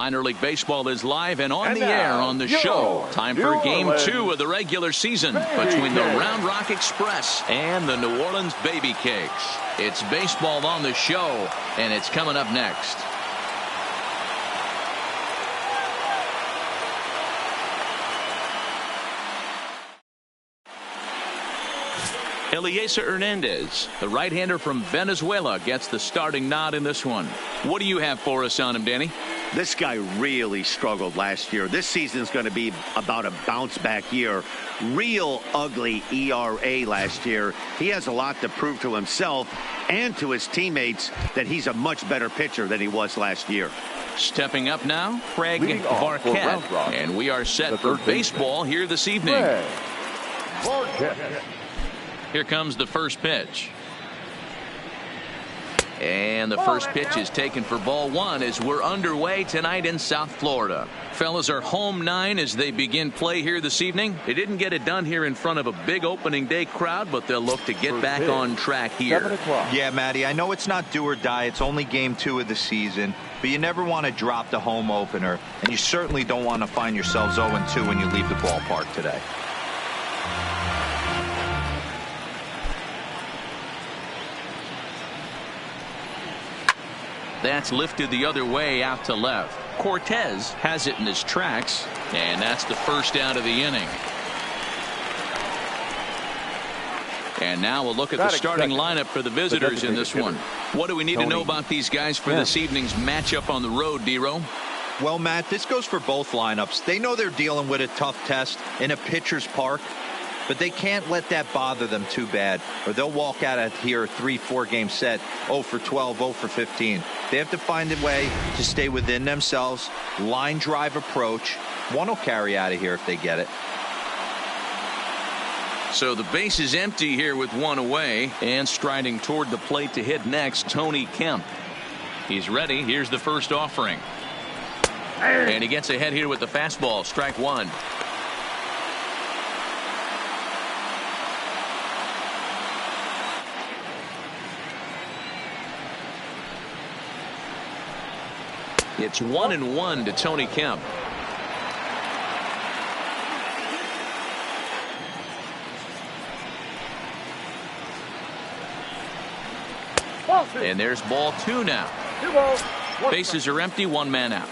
Minor League Baseball is live and on And the air now, on the show. Time for Game 2 of the regular season between the Round Rock Express and the New Orleans Baby Cakes. It's baseball on the show, and it's coming up next. Eliezer Hernandez, the right-hander from Venezuela, gets the starting nod in this one. What do you have for us on him, Danny? This guy really struggled last year. This season is going to be about a bounce-back year. Real ugly ERA last year. He has a lot to prove to himself and to his teammates that he's a much better pitcher than he was last year. Stepping up now, Craig Varquette. And we are set for baseball here this evening. Here comes the first pitch. And the first pitch is taken for ball one as we're underway tonight in South Florida. Fellas are home 9 as they begin play here this evening. They didn't get it done here in front of a big opening day crowd, but they'll look to get back on track here. Yeah, Matty, I know it's not do or die. It's only game 2 of the season, but you never want to drop the home opener, and you certainly don't want to find yourselves 0-2 when you leave the ballpark today. That's lifted the other way out to left. Cortez has it in his tracks, and that's the first out of the inning. And now we'll look at the starting lineup for the visitors in this one. What do we need to know about these guys for this evening's matchup on the road, D-Row? Well, Matt, this goes for both lineups. They know they're dealing with a tough test in a pitcher's park, but they can't let that bother them too bad, or they'll walk out of here a 3-4 game set 0 for 12, 0 for 15. They have to find a way to stay within themselves, line drive approach. One will carry out of here if they get it. So the base is empty here with one away, and striding toward the plate to hit next, Tony Kemp. He's ready. Here's the first offering. And he gets ahead here with the fastball. Strike one. It's 1-1 to Tony Kemp. And there's ball 2 now. Bases are empty, 1 man out.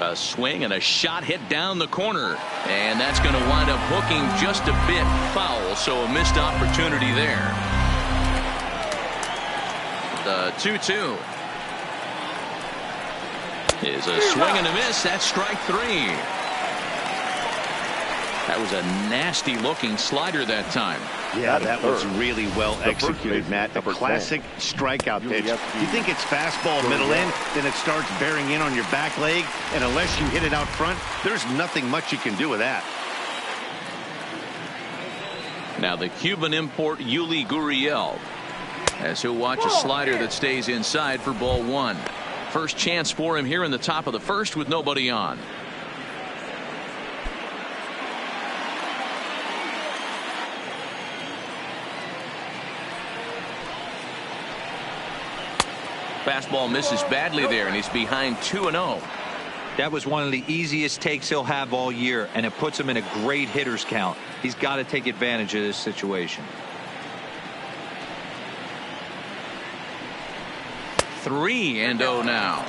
A swing and a shot hit down the corner, and that's going to wind up hooking just a bit foul, so a missed opportunity there. The 2-2 is a swing and a miss. That's strike 3. That was a nasty looking slider that time. Yeah, that was really well executed, Matt. A classic strikeout pitch. You think it's fastball middle in, then it starts bearing in on your back leg, and unless you hit it out front, there's nothing much you can do with that. Now the Cuban import Yuli Gurriel, as he'll watch a slider that stays inside for ball 1. First chance for him here in the top of the first with nobody on. Fastball misses badly there, and he's behind 2-0. That was one of the easiest takes he'll have all year, and it puts him in a great hitter's count. He's got to take advantage of this situation. 3-0 now.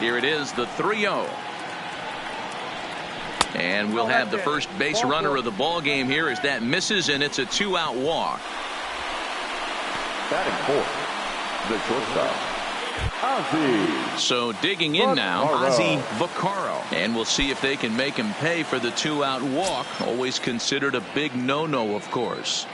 Here it is, the 3-0. And we'll have the first base runner of the ball game here as that misses, and it's a 2-out walk. Batting fourth, the shortstop, Ozzie. So digging in now, Ozzie Vaccaro. And we'll see if they can make him pay for the 2-out walk. Always considered a big no-no, of course.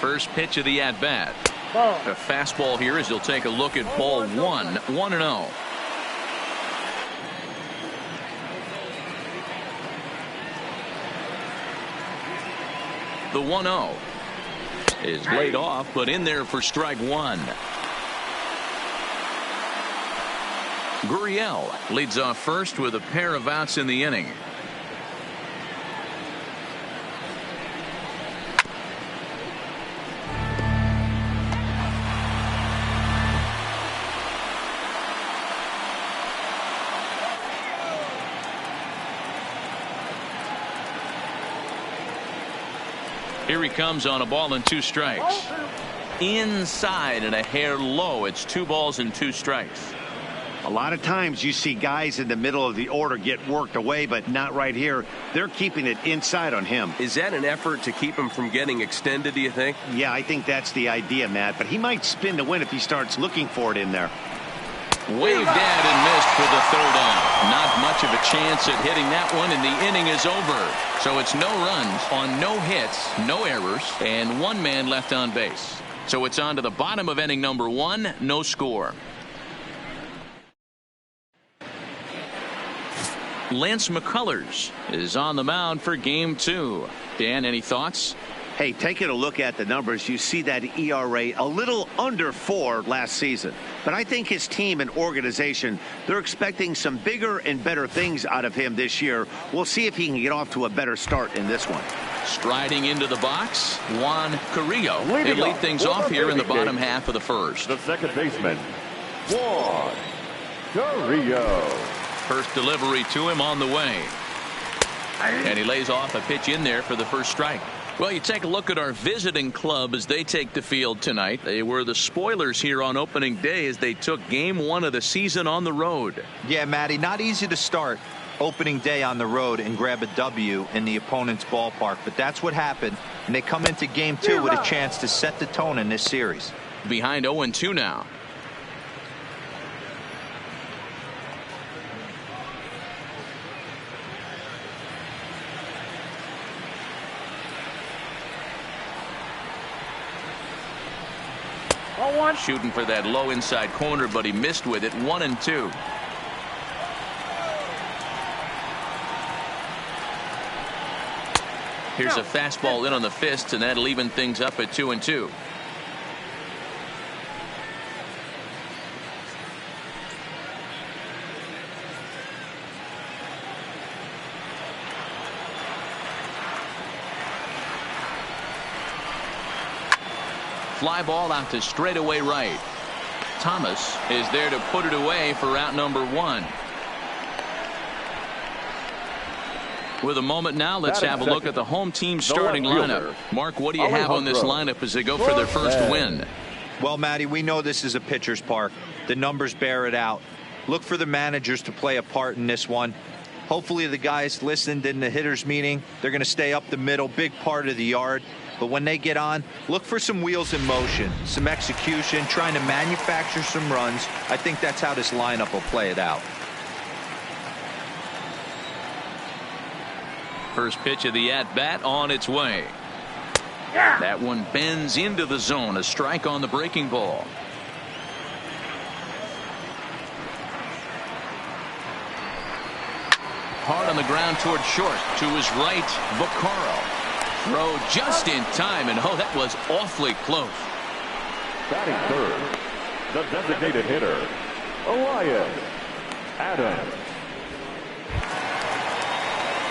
First pitch of the at-bat. A fastball here as he'll take a look at ball 1, 1-0. The 1-0 is laid off, but in there for strike 1. Gurriel leads off first with a pair of outs in the inning. Here he comes on a ball and 2 strikes. Inside and a hair low. It's 2 balls and 2 strikes. A lot of times you see guys in the middle of the order get worked away, but not right here. They're keeping it inside on him. Is that an effort to keep him from getting extended, do you think? Yeah, I think that's the idea, Matt. But he might spin to win if he starts looking for it in there. Waved at and missed for the 3rd out. Not much of a chance at hitting that one, and the inning is over. So it's no runs on no hits, no errors, and 1 man left on base. So it's on to the bottom of inning number 1, no score. Lance McCullers is on the mound for game 2. Dan, any thoughts? Hey, taking a look at the numbers, you see that ERA a little under 4 last season. But I think his team and organization, they're expecting some bigger and better things out of him this year. We'll see if he can get off to a better start in this one. Striding into the box, Juan Carrillo. They lead things off here in the bottom half of the 1st. The second baseman, Juan Carrillo. First delivery to him on the way. And he lays off a pitch in there for the 1st strike. Well, you take a look at our visiting club as they take the field tonight. They were the spoilers here on opening day as they took game 1 of the season on the road. Yeah, Matty, not easy to start opening day on the road and grab a W in the opponent's ballpark. But that's what happened. And they come into game 2 with a chance to set the tone in this series. Behind 0-2 now. Shooting for that low inside corner, but he missed with it. 1-2. Here's a fastball in on the fist, and that'll even things up at 2-2. Fly ball out to straightaway right. Thomas is there to put it away for out number 1. With a moment now, let's have a look at the home team starting lineup. Mark, what do you have on this lineup as they go for their first win? Well, Matty, we know this is a pitcher's park. The numbers bear it out. Look for the managers to play a part in this one. Hopefully the guys listened in the hitters meeting. They're going to stay up the middle, big part of the yard. But when they get on, look for some wheels in motion, some execution, trying to manufacture some runs. I think that's how this lineup will play it out. First pitch of the at-bat on its way. That one bends into the zone. A strike on the breaking ball. Hard on the ground toward short. To his right, Vaccaro. Throw just in time, and oh, that was awfully close. Batting third, the designated hitter, Elias Adams.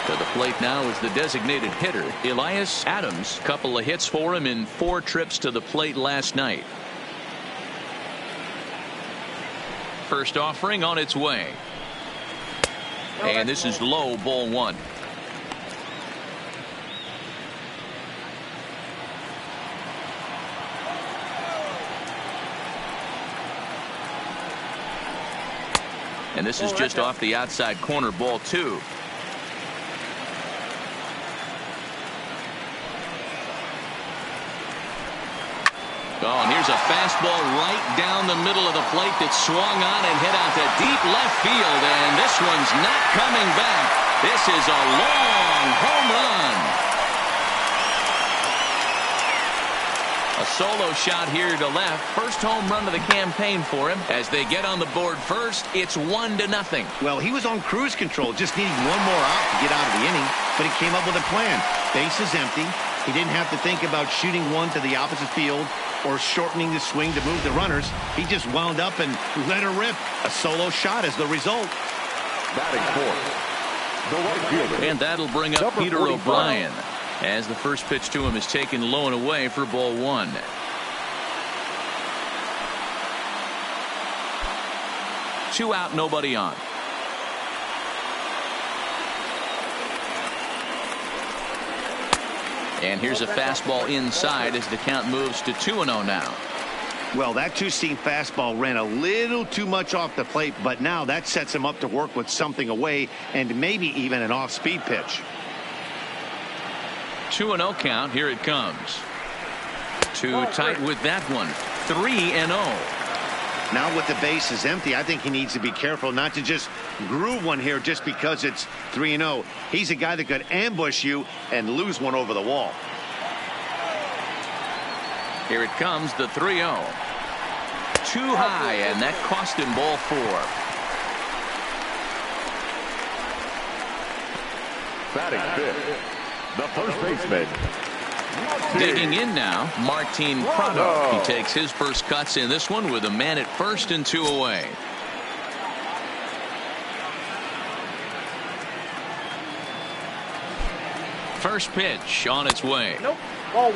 To the plate now is the designated hitter, Elias Adams. Couple of hits for him in 4 trips to the plate last night. First offering on its way. And this is low, ball 1. And this is just off the outside corner, ball 2. Oh, and here's a fastball right down the middle of the plate that swung on and hit out to deep left field. And this one's not coming back. This is a long home run. A solo shot here to left. First home run of the campaign for him. As they get on the board first, it's 1-0. Well, he was on cruise control, just needing one more out to get out of the inning, but he came up with a plan. Base is empty. He didn't have to think about shooting one to the opposite field. or shortening the swing to move the runners. He just wound up and let her rip. A solo shot is the result. Batting fourth, the right fielder. And that'll bring up Number Peter 45. O'Brien as the first pitch to him is taken low and away for ball one. Two out, nobody on. And here's a fastball inside as the count moves to 2-0 now. Well, that two-seam fastball ran a little too much off the plate, but now that sets him up to work with something away and maybe even an off-speed pitch. 2-0 count. Here it comes. Too tight with that one. 3-0. Now with the bases empty, I think he needs to be careful not to just groove one here just because it's 3-0. He's a guy that could ambush you and lose one over the wall. Here it comes, the 3-0. Too high, and that cost him ball four. Batting fifth, the first baseman. Digging in now, Martin Prado. He takes his first cuts in this one with a man at first and two away. First pitch on its way.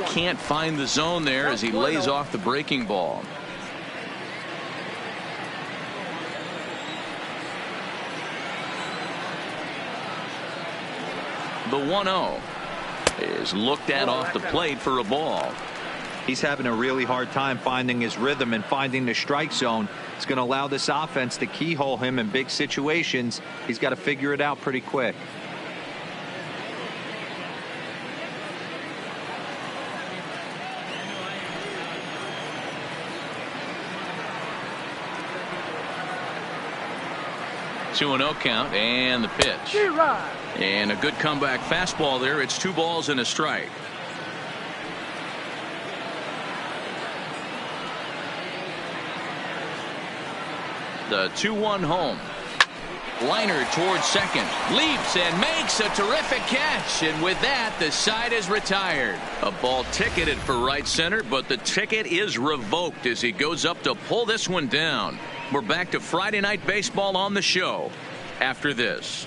Can't find the zone there as he lays off the breaking ball. The 1-0 is looked at off the plate for a ball. He's having a really hard time finding his rhythm and finding the strike zone. It's going to allow this offense to keyhole him in big situations. He's got to figure it out pretty quick. Two and 0 count and the pitch. And a good comeback fastball there. It's 2 balls and a strike. The 2-1 home. Liner towards second. Leaps and makes a terrific catch. And with that, the side is retired. A ball ticketed for right center, but the ticket is revoked as he goes up to pull this one down. We're back to Friday Night Baseball on the show after this.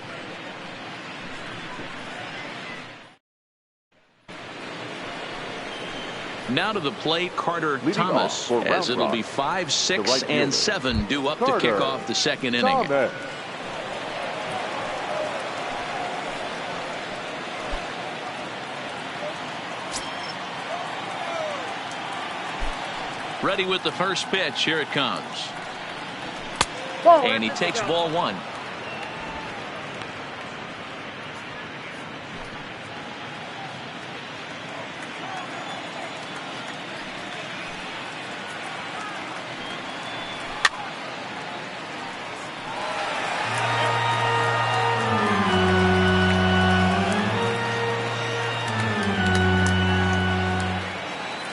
Now to the plate, Carter Leading Thomas, off for as it'll Round be Rock. 5, 6, right and fielder, 7 due up to Carter kick off the second inning. Thomas. Ready with the first pitch. Here it comes. And he takes ball one.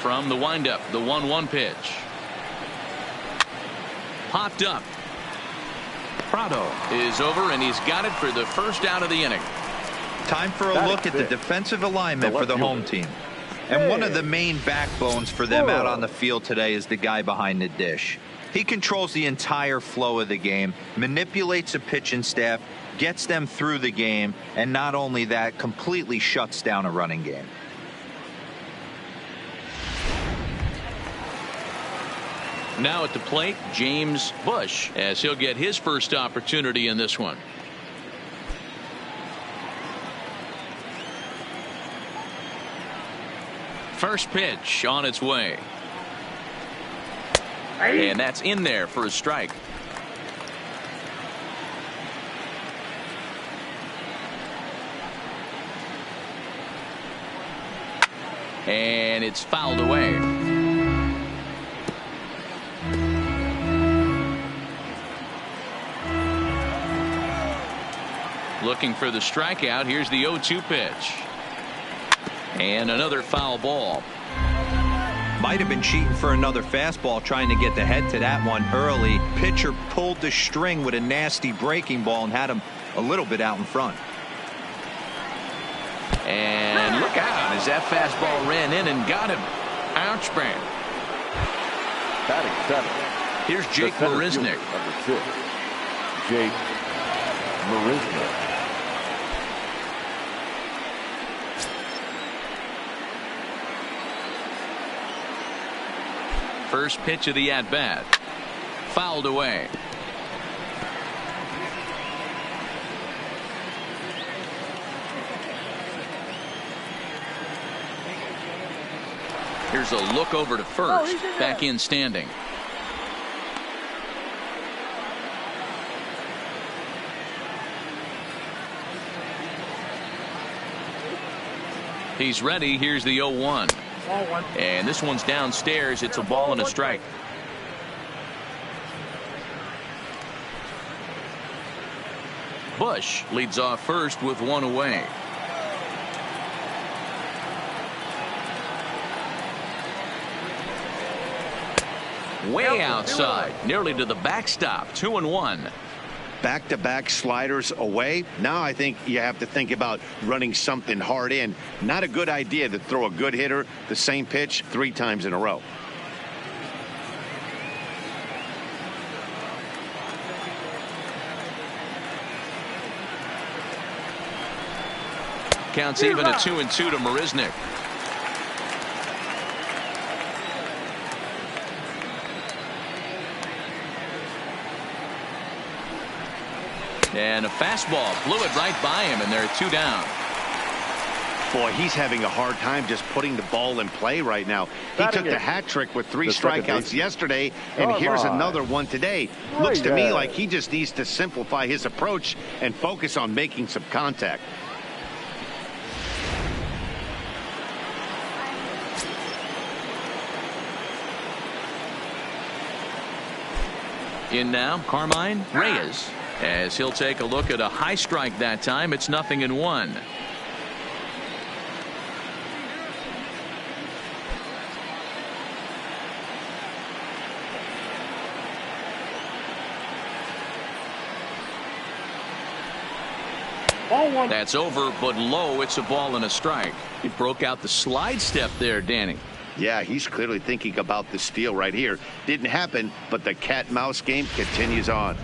From the windup, the 1-1 pitch. Popped up. Prado is over, and he's got it for the first out of the inning. Time for a look at the defensive alignment for the home team. And one of the main backbones for them out on the field today is the guy behind the dish. He controls the entire flow of the game, manipulates the pitching staff, gets them through the game, and not only that, completely shuts down a running game. Now at the plate, James Bush, as he'll get his first opportunity in this one. First pitch on its way. And that's in there for a strike. And it's fouled away. Looking for the strikeout. Here's the 0-2 pitch. And another foul ball. Might have been cheating for another fastball, trying to get the head to that one early. Pitcher pulled the string with a nasty breaking ball and had him a little bit out in front. And look out as that fastball ran in and got him. Ouch, man. Batting 7. Here's Jake Marisnick. Number 6, Jake Marisnick. First pitch of the at-bat. Fouled away. Here's a look over to first. Back in standing. He's ready. Here's the 0-1. And this one's downstairs. It's a ball and a strike. Bush leads off first with one away. Way outside, nearly to the backstop. 2-1. Back-to-back sliders away. Now I think you have to think about running something hard in. Not a good idea to throw a good hitter the same pitch 3 times in a row. Counts even at 2-2 to Marisnick. And a fastball blew it right by him, and they're 2 down. Boy, he's having a hard time just putting the ball in play right now. He took the hat trick with 3 strikeouts yesterday, and here's another one today. Looks to me like he just needs to simplify his approach and focus on making some contact. In now, Carmine Reyes, as he'll take a look at a high strike that time. It's 0-1. That's over, but low. It's a ball and a strike. He broke out the slide step there, Danny. Yeah, he's clearly thinking about the steal right here. Didn't happen, but the cat-mouse game continues on.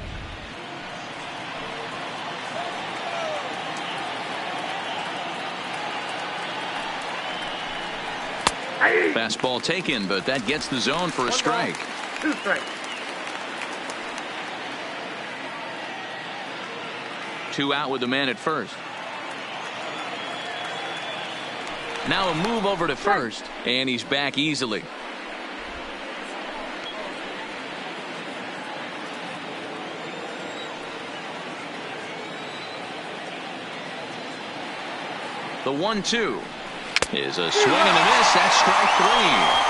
Fastball taken, but that gets the zone for a strike. 2 strikes. 2 out with the man at first. Now a move over to first, and he's back easily. The 1-2 is a swing and a miss. That's strike 3.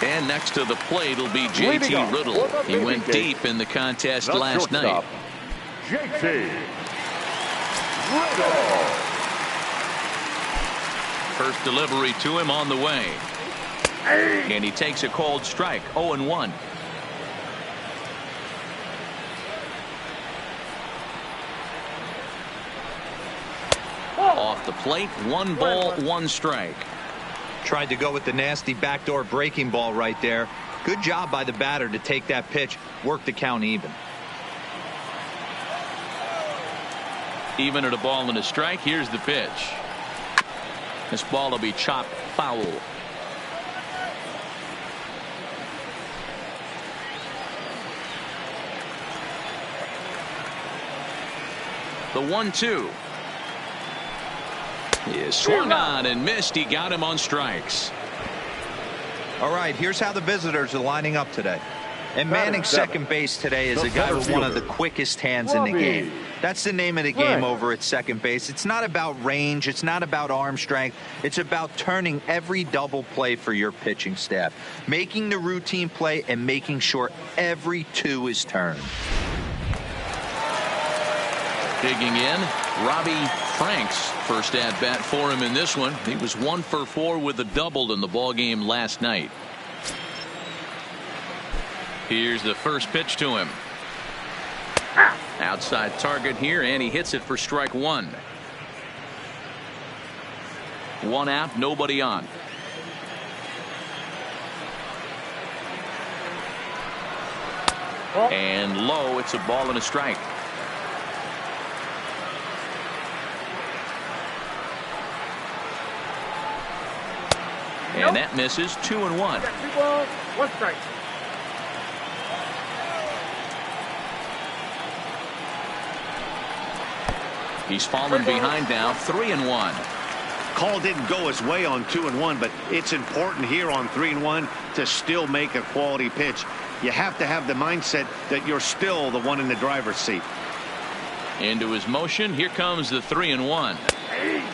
And next to the plate will be J.T. Riddle. He went deep in the contest last night. J.T. Riddle. First delivery to him on the way. And he takes a cold strike. 0-1. Off the plate, 1 ball, 1 strike. Tried to go with the nasty backdoor breaking ball right there. Good job by the batter to take that pitch, work the count even. Even at a ball and a strike. Here's the pitch. This ball will be chopped foul. The 1-2 is swung on and missed. He got him on strikes. All right, here's how the visitors are lining up today. And manning second base today is a guy with one of the quickest hands in the game. That's the name of the game over at second base. It's not about range. It's not about arm strength. It's about turning every double play for your pitching staff, making the routine play and making sure every 2 is turned. Digging in, Robbie Frank's first at bat for him in this one. He was 1 for 4 with a double in the ball game last night. Here's the first pitch to him. Outside target here, and he hits it for strike one. 1 out, nobody on. And low, it's a ball and a strike. And that misses. 2-1. 2 balls, 1 strike. He's fallen behind now. 3-1. Call didn't go his way on 2-1, but it's important here on 3-1 to still make a quality pitch. You have to have the mindset that you're still the one in the driver's seat. Into his motion. Here comes the 3-1.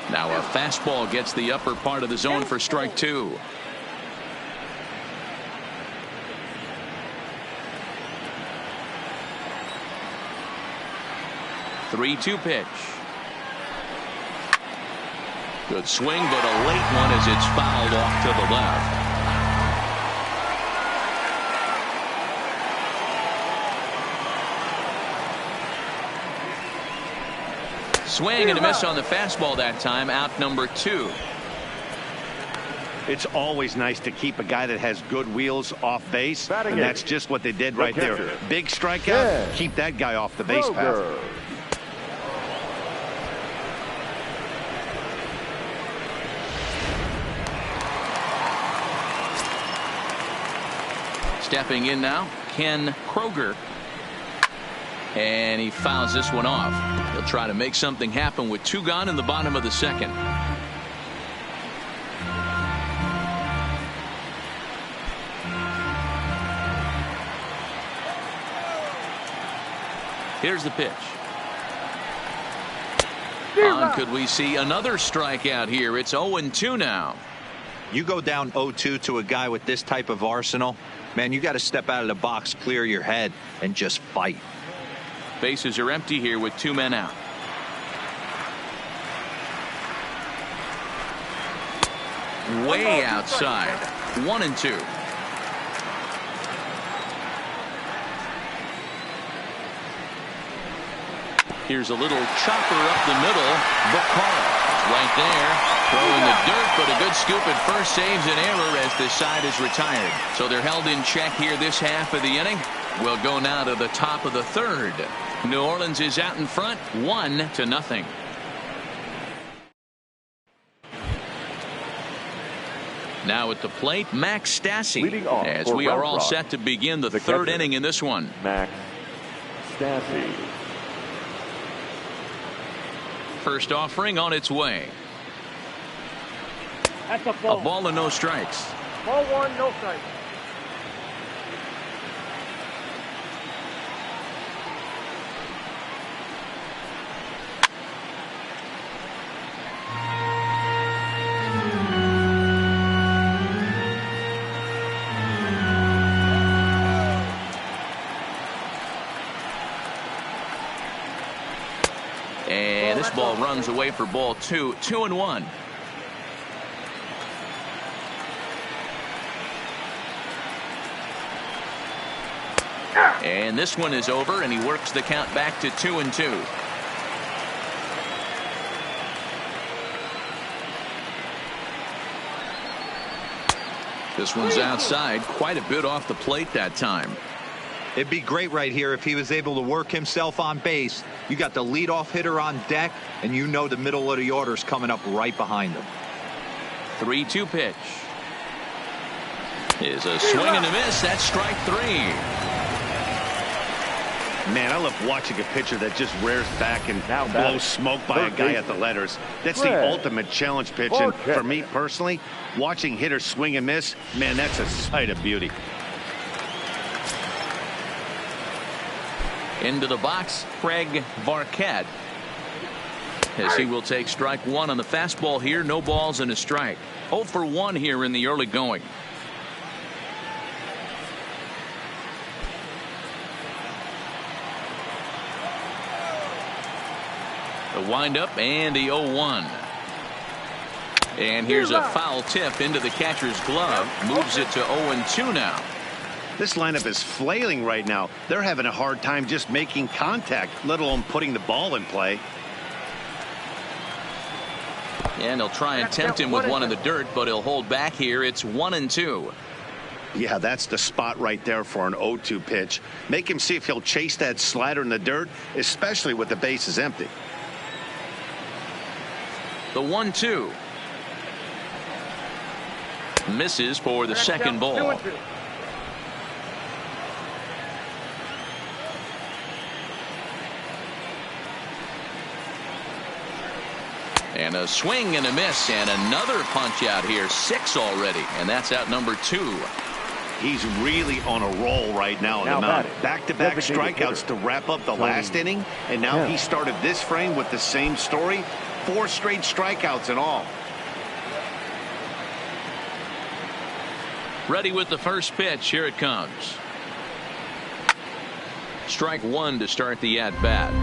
Now a fastball gets the upper part of the zone for strike 2. Three-two pitch. Good swing, but a late one as it's fouled off to the left. Swing and a miss on the fastball that time. Out number 2. It's always nice to keep a guy that has good wheels off base, and that's just what they did right there. Big strikeout. Keep that guy off the base path. Stepping in now, Ken Kroger. And he fouls this one off. He'll try to make something happen with 2 gone in the bottom of the second. Here's the pitch. On, could we see another strikeout here? It's 0-2 now. You go down 0-2 to a guy with this type of arsenal, man, you got to step out of the box, clear your head, and just fight. Bases are empty here with 2 men out. Way outside. 1-2. Here's a little chopper up the middle, but Carl right there, throwing the dirt, but a good scoop at first, saves an error as this side is retired. So they're held in check here this half of the inning. We'll go now to the top of the third. New Orleans is out in front, 1-0. Now at the plate, Max Stassi, as we are all set to begin the third inning in this one. Max Stassi. First offering on its way. That's a ball. A ball and no strikes. Ball 1, no strike. And this ball runs away for ball 2. 2-1. And this one is over, and he works the count back to 2-2. This one's outside, quite a bit off the plate that time. It'd be great right here if he was able to work himself on base. You got the leadoff hitter on deck, and you know the middle of the order's coming up right behind him. 3-2 pitch. Is a swing and a miss. That's strike 3. Man, I love watching a pitcher that just rears back and blows smoke by a guy at the letters. That's the ultimate challenge pitch. And for me personally, watching hitters swing and miss, man, that's a sight of beauty. Into the box, Craig Varquette, as he will take strike 1 on the fastball here. No balls and a strike. 0 for 1 here in the early going. The The windup and the 0-1. And here's a foul tip into the catcher's glove. Moves it to 0-2 now. This lineup is flailing right now. They're having a hard time just making contact, let alone putting the ball in play. And they'll try and tempt him with one in the dirt, but he'll hold back here. It's 1-2. Yeah, that's the spot right there for an 0-2 pitch. Make him see if he'll chase that slider in the dirt, especially with the bases empty. The 1-2. Misses for the second ball. And a swing and a miss, and another punch out here. 6 already, and that's out number 2. He's really on a roll right now in the mound. Back-to-back strikeouts to wrap up the last inning, and now he started this frame with the same story. 4 straight strikeouts in all. Ready with the first pitch. Here it comes. Strike 1 to start the at-bat.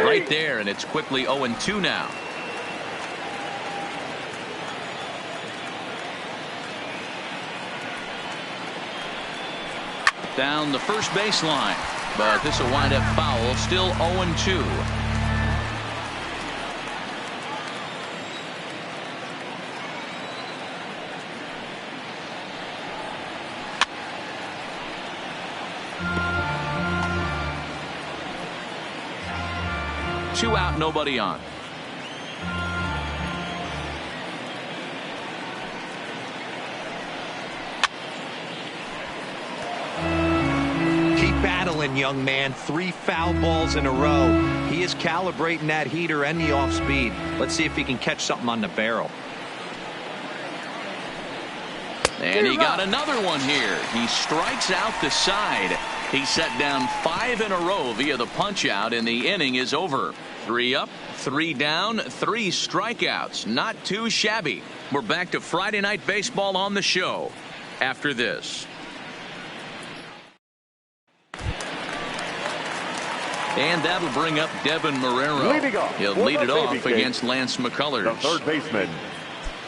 Right there, and it's quickly 0-2 now. Down the first baseline, but this will wind up foul. Still 0-2. Two out, nobody on. Keep battling, young man. 3 foul balls in a row. He is calibrating that heater and the off speed. Let's see if he can catch something on the barrel. And he got another one here. He strikes out the side. He set down 5 in a row via the punch out, and the inning is over. 3 up, 3 down, 3 strikeouts. Not too shabby. We're back to Friday Night Baseball on the show after this. And that'll bring up Devin Marrero. He'll lead it off against Lance McCullers. The third baseman,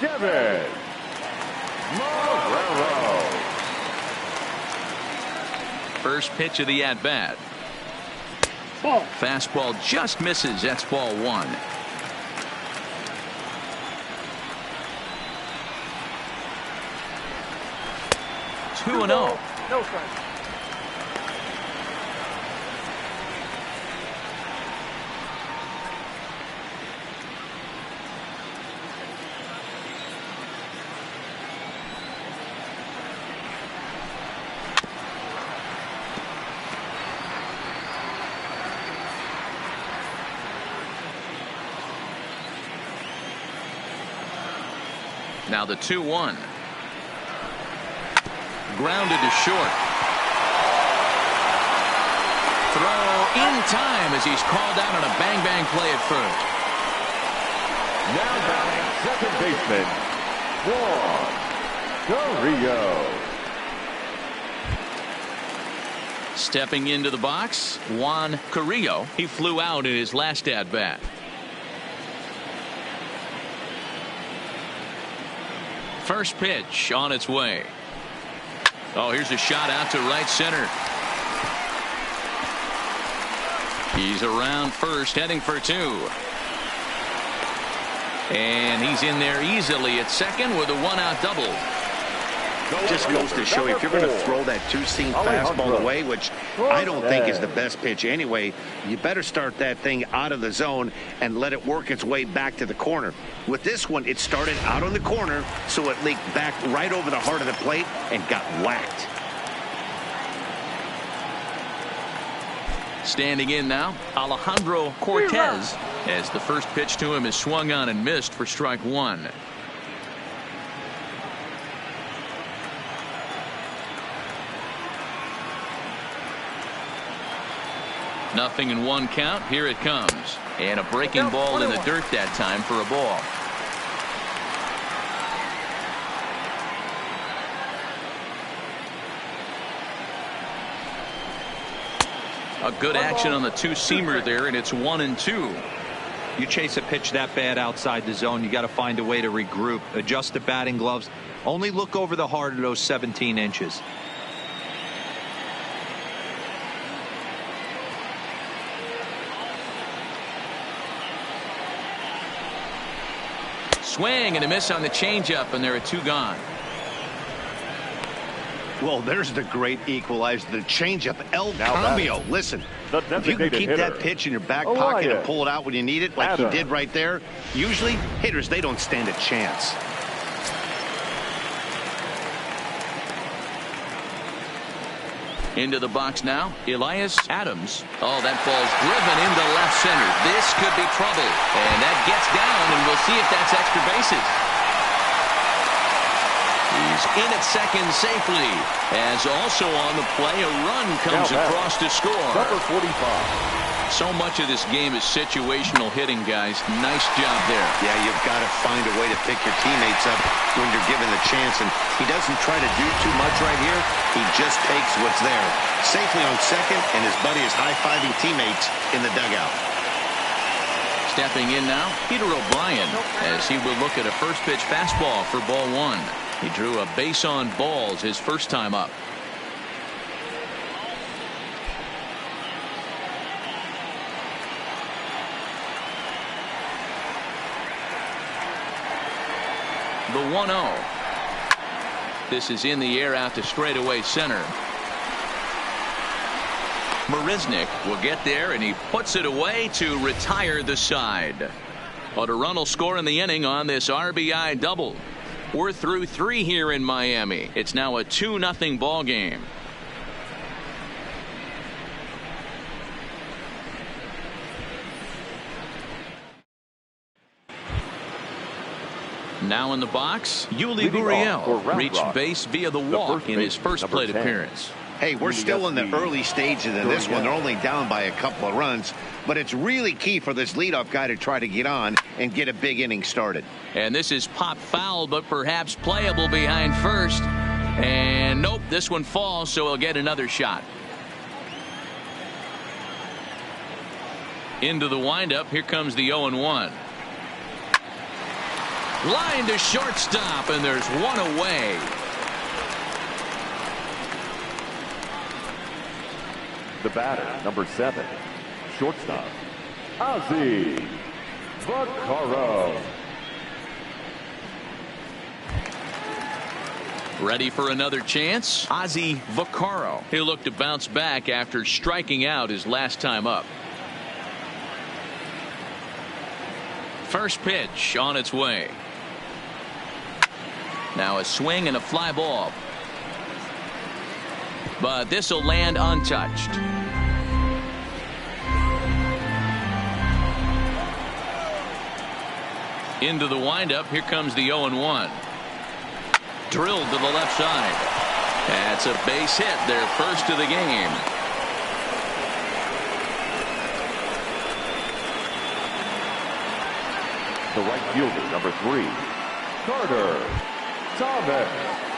Devin Marrero. First pitch of the at-bat. Fastball just misses. That's ball 1. Two and 0. No strike. Now the 2-1. Grounded to short. Throw in time as he's called out on a bang-bang play at first. Now batting second baseman, Juan Carrillo. Stepping into the box, Juan Carrillo. He flew out in his last at-bat. First pitch on its way. Oh, here's a shot out to right center. He's around first, heading for 2. And he's in there easily at second with a 1-out double. Just goes to show you, if you're going to throw that 2-seam fastball away, which I don't think is the best pitch anyway, you better start that thing out of the zone and let it work its way back to the corner. With this one, it started out on the corner, so it leaked back right over the heart of the plate and got whacked. Standing in now, Alejandro Cortez, as the first pitch to him is swung on and missed for strike 1. Nothing in 1 count. Here it comes. And a breaking ball in the dirt that time for a ball. A good action on the two-seamer there, and it's 1-2. You chase a pitch that bad outside the zone, you got to find a way to regroup, adjust the batting gloves. Only look over the heart of those 17 inches. Swing and a miss on the changeup, and there are 2 gone. Well, there's the great equalizer, the changeup, El Cambio. Listen, if you can keep that pitch in your back pocket and pull it out when you need it, like he did right there, usually hitters, they don't stand a chance. Into the box now, Elias Adams. Oh, that ball's driven into left center. This could be trouble. And that gets down, and we'll see if that's extra bases. He's in at second safely. As also on the play, a run comes across to score. Number 45. So much of this game is situational hitting, guys. Nice job there. Yeah, you've got to find a way to pick your teammates up when you're given the chance. And he doesn't try to do too much right here. He just takes what's there. Safely on second, and his buddy is high-fiving teammates in the dugout. Stepping in now, Peter O'Brien, as he will look at a first pitch fastball for ball 1. He drew a base on balls his first time up. The 1-0. This is in the air out to straightaway center. Marisnick will get there, and he puts it away to retire the side. But a run will score in the inning on this RBI double. We're through 3 here in Miami. It's now a 2-0 ball game. Now in the box, Yuli Gurriel reached base via the walk in his first plate appearance. Hey, we're still in the early stages of this one. They're only down by a couple of runs, but it's really key for this leadoff guy to try to get on and get a big inning started. And this is pop foul, but perhaps playable behind first. And nope, this one falls, so he'll get another shot. Into the windup, here comes the 0-1. Line to shortstop, and there's one away. The batter, number 7, shortstop, Ozzie Vaccaro. Ready for another chance? Ozzie Vaccaro. He'll look to bounce back after striking out his last time up. First pitch on its way. Now a swing and a fly ball. But this will land untouched. Into the windup, here comes the 0-1. Drilled to the left side. That's a base hit, their first of the game. The right fielder, number 3, Carter Thomas.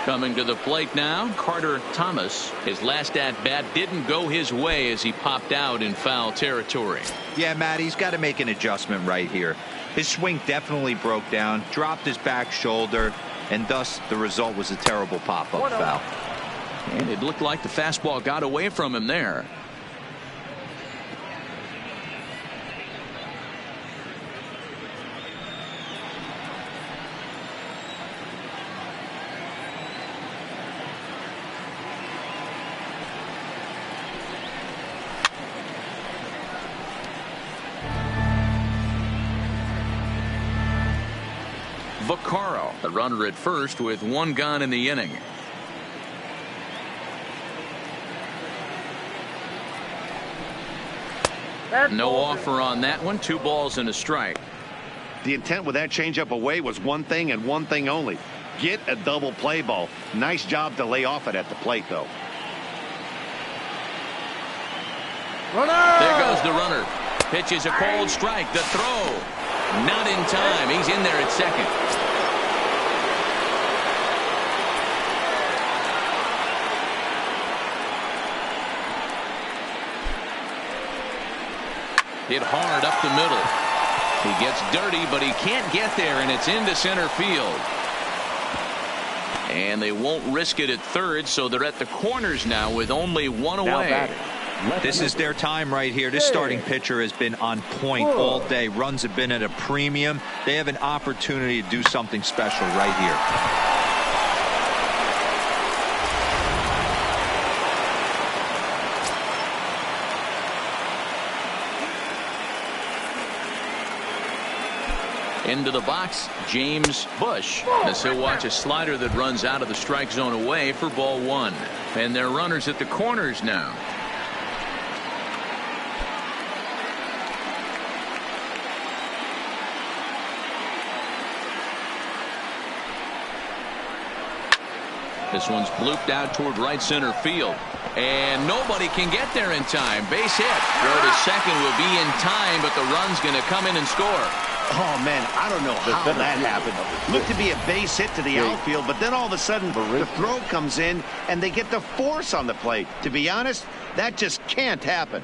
Coming to the plate now, Carter Thomas. His last at-bat didn't go his way as he popped out in foul territory. Yeah, Matt, he's got to make an adjustment right here. His swing definitely broke down, dropped his back shoulder, and thus the result was a terrible pop-up foul. And it looked like the fastball got away from him there. Vaccaro, the runner at first with one gone in the inning. No offer on that one. 2 balls and a strike. The intent with that changeup away was one thing and one thing only. Get a double play ball. Nice job to lay off it at the plate, though. Runner! There goes the runner. Pitches a cold strike. The throw. Not in time. He's in there at second. Hit hard up the middle. He gets dirty, but he can't get there, and it's into center field. And they won't risk it at third, so they're at the corners now with only one away. This is their time right here. This starting pitcher has been on point all day. Runs have been at a premium. They have an opportunity to do something special right here. Into the box, James Bush, as he'll watch a slider that runs out of the strike zone away for ball one. And their runners at the corners now. This one's blooped out toward right center field. And nobody can get there in time. Base hit. Throw to second will be in time, but the run's going to come in and score. Oh, man, I don't know how that happened. Looked to be a base hit to the outfield, but then all of a sudden the throw comes in and they get the force on the plate. To be honest, that just can't happen.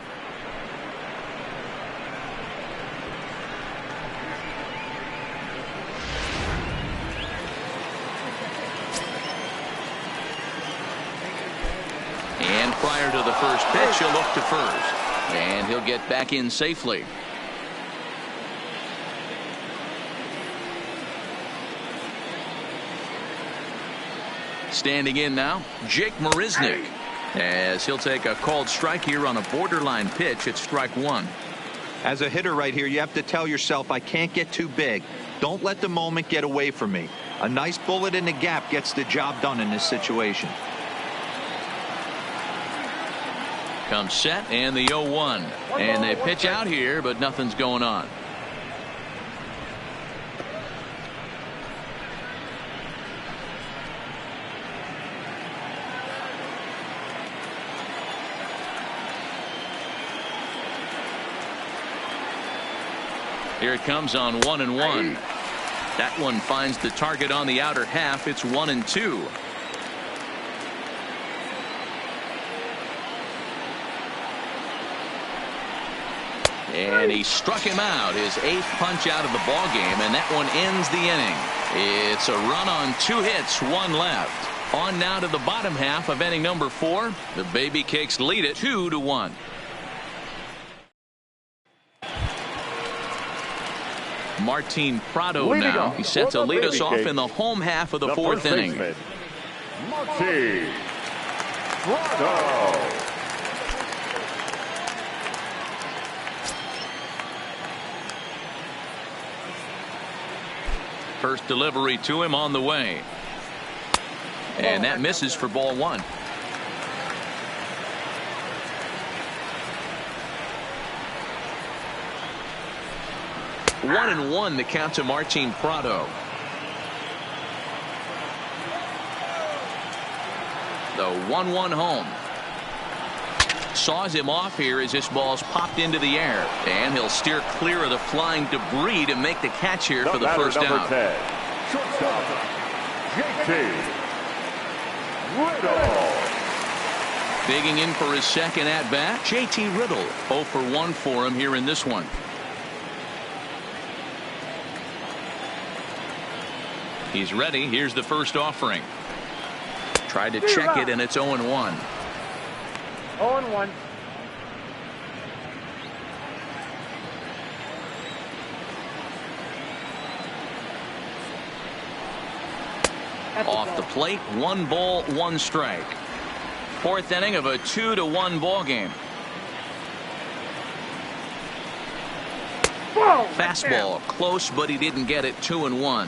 And prior to the first pitch, he'll look to first. And he'll get back in safely. Standing in now, Jake Marisnick, as he'll take a called strike here on a borderline pitch at strike one. As a hitter right here, you have to tell yourself, I can't get too big. Don't let the moment get away from me. A nice bullet in the gap gets the job done in this situation. Comes set and the 0-1. And they pitch out here, but nothing's going on. Here it comes on 1-1. That one finds the target on the outer half. It's 1-2. And he struck him out, his 8th punch out of the ball game, and that one ends the inning. It's a run on 2 hits, 1 left. On now to the bottom half of inning number 4. The Baby Cakes lead it 2-1. Martin Prado now. He's set to lead us off in the home half of the 4th inning. Martin Prado. First delivery to him on the way. And that misses for ball one. One and one the count to Martin Prado. The 1-1 home. Saws him off here as this ball's popped into the air. And he'll steer clear of the flying debris to make the catch here for the first out. 10, shortstop, JT Riddle. Digging in for his second at-bat, JT Riddle. 0 for 1 for him here in this one. He's ready. Here's the first offering. Tried to check it, and it's 0-1. 0-1. Off the plate, 1 ball, 1 strike. 4th inning of a 2-1 ball game. Fastball close, but he didn't get it. 2-1.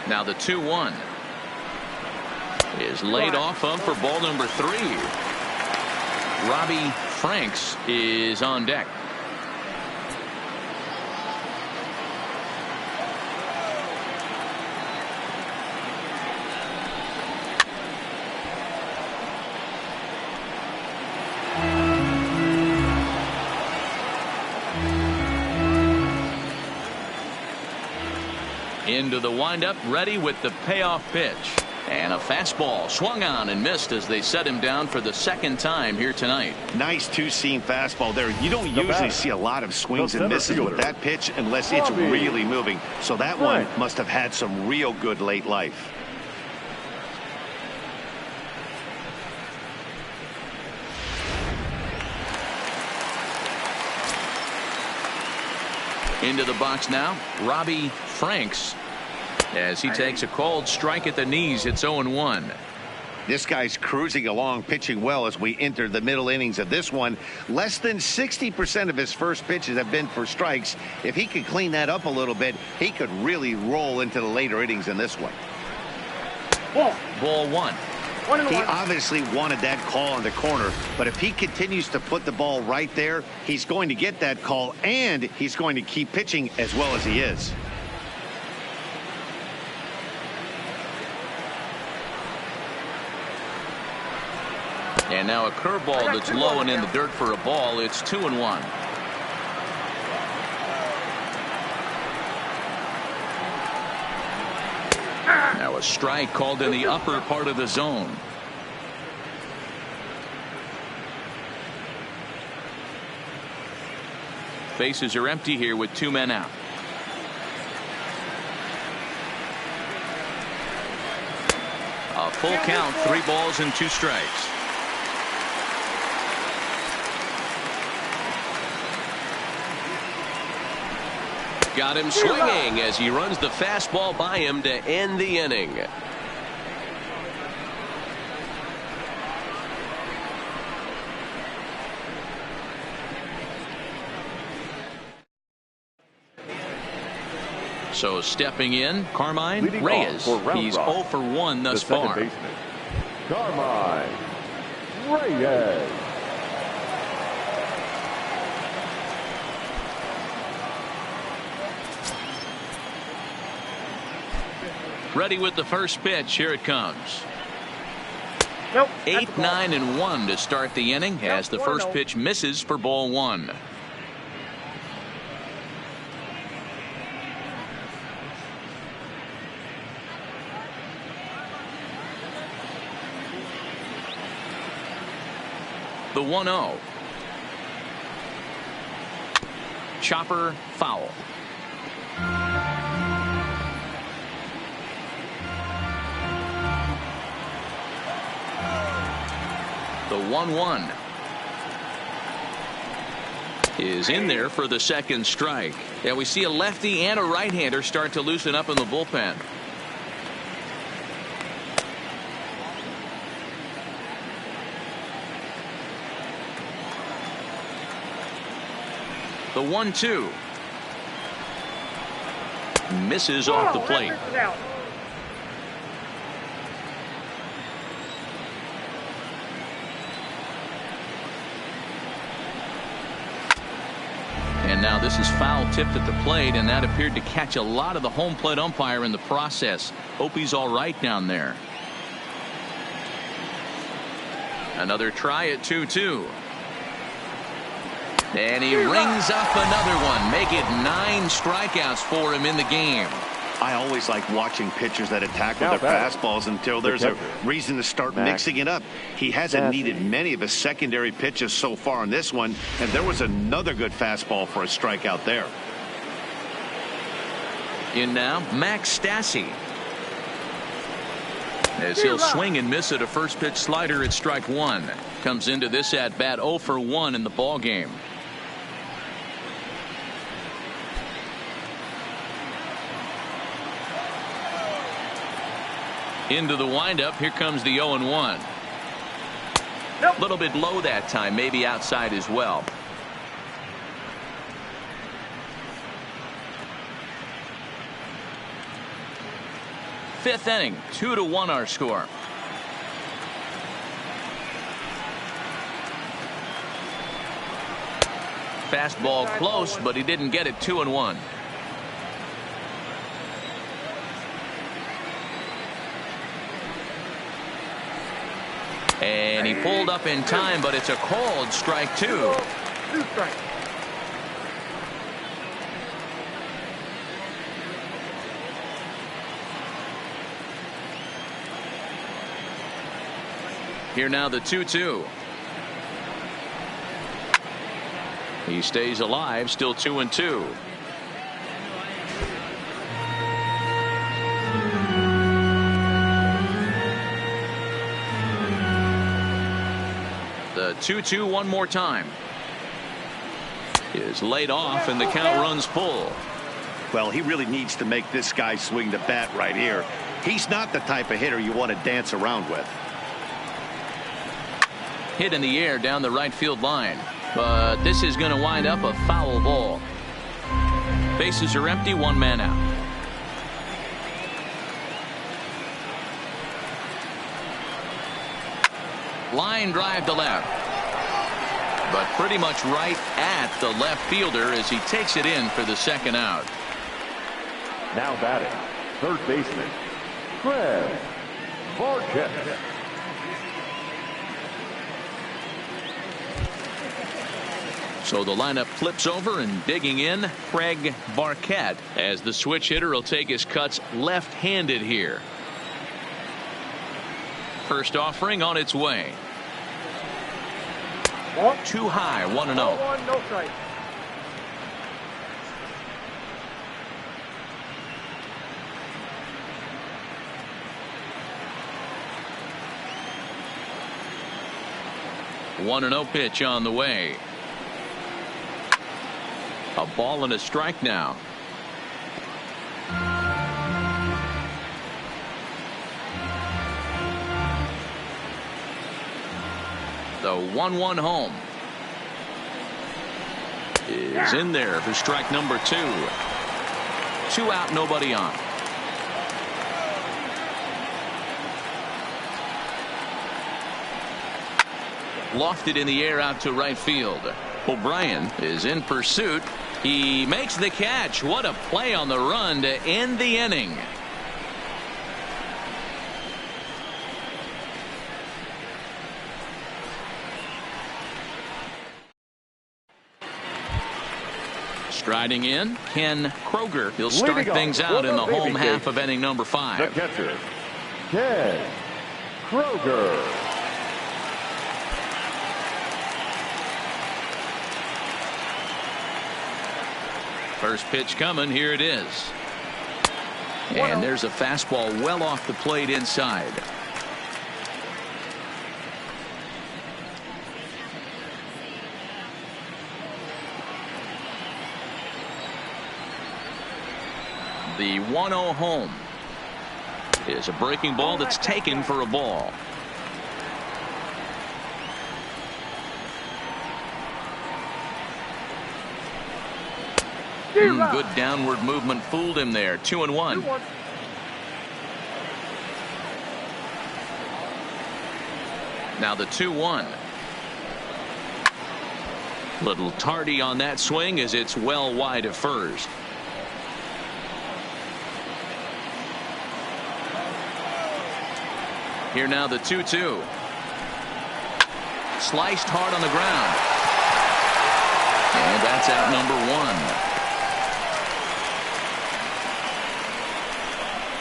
Now the 2-1 is laid off of for ball number 3. Robbie Franks is on deck. Into the windup, ready with the payoff pitch. And a fastball swung on and missed as they set him down for the second time here tonight. Nice two-seam fastball there. You don't usually see a lot of swings and misses with that pitch unless it's really moving. So that one must have had some real good late life. Into the box now, Robbie Franks. As he takes a called strike at the knees, it's 0-1. This guy's cruising along, pitching well as we enter the middle innings of this one. Less than 60% of his first pitches have been for strikes. If he could clean that up a little bit, he could really roll into the later innings in this one. Ball one. He obviously wanted that call in the corner, but if he continues to put the ball right there, he's going to get that call, and he's going to keep pitching as well as he is. And now a curveball that's low and in the dirt for a ball. It's 2-1. Now a strike called in the upper part of the zone. Bases are empty here with 2 men out. A full count, 3 balls and 2 strikes. Got him swinging as he runs the fastball by him to end the inning. So stepping in, Carmine Reyes. He's 0 for 1 thus far. Baseman, Carmine Reyes. Ready with the first pitch. Here it comes. 8, 9, and 1 to start the inning as the first pitch misses for ball 1. The 1-0. Chopper foul. The 1-1 is in there for the second strike. Yeah, we see a lefty and a right-hander start to loosen up in the bullpen. The 1-2 misses off the plate. And now this is foul tipped at the plate, and that appeared to catch a lot of the home plate umpire in the process. Hope he's all right down there. Another try at 2-2. And he rings up another one. Make it 9 strikeouts for him in the game. I always like watching pitchers that attack with their fastballs until there's a reason to start mixing it up. He hasn't needed many of his secondary pitches so far in this one, and there was another good fastball for a strikeout there. In now, Max Stassi. As he'll swing and miss at a first pitch slider at strike 1. Comes into this at bat 0 for 1 in the ball game. Into the windup. Here comes the 0-1. A little bit low that time, maybe outside as well. Fifth inning, 2-1 our score. Fastball close, but he didn't get it. 2-1. And he pulled up in time, but it's a called strike 2. Here now the 2-2. He stays alive, still 2-2. The 2-2 one more time. Is laid off and the count runs full. Well, he really needs to make this guy swing the bat right here. He's not the type of hitter you want to dance around with. Hit in the air down the right field line. But this is going to wind up a foul ball. Bases are empty, one man out. Line drive to left. But pretty much right at the left fielder as he takes it in for the second out. Now batting, third baseman, Craig Barquette. So the lineup flips over, and digging in, Craig Barquette, as the switch hitter will take his cuts left-handed here. First offering on its way. Too high, 1-0. No strike. One 1-0 pitch on the way. A ball and a strike now. The 1-1 home is in there for strike number 2. 2 out, nobody on. Lofted in the air out to right field. O'Brien is in pursuit. He makes the catch. What a play on the run to end the inning. Striding in, Ken Kroger. He'll start things out in the home half of inning number 5. The catcher, Ken Kroger. First pitch coming. Here it is. And there's a fastball well off the plate inside. The 1-0 home is a breaking ball that's taken for a ball. Good downward movement fooled him there. 2-1. Now the 2-1. Little tardy on that swing as it's well wide of first. Here now the 2-2. Sliced hard on the ground. And that's out number 1.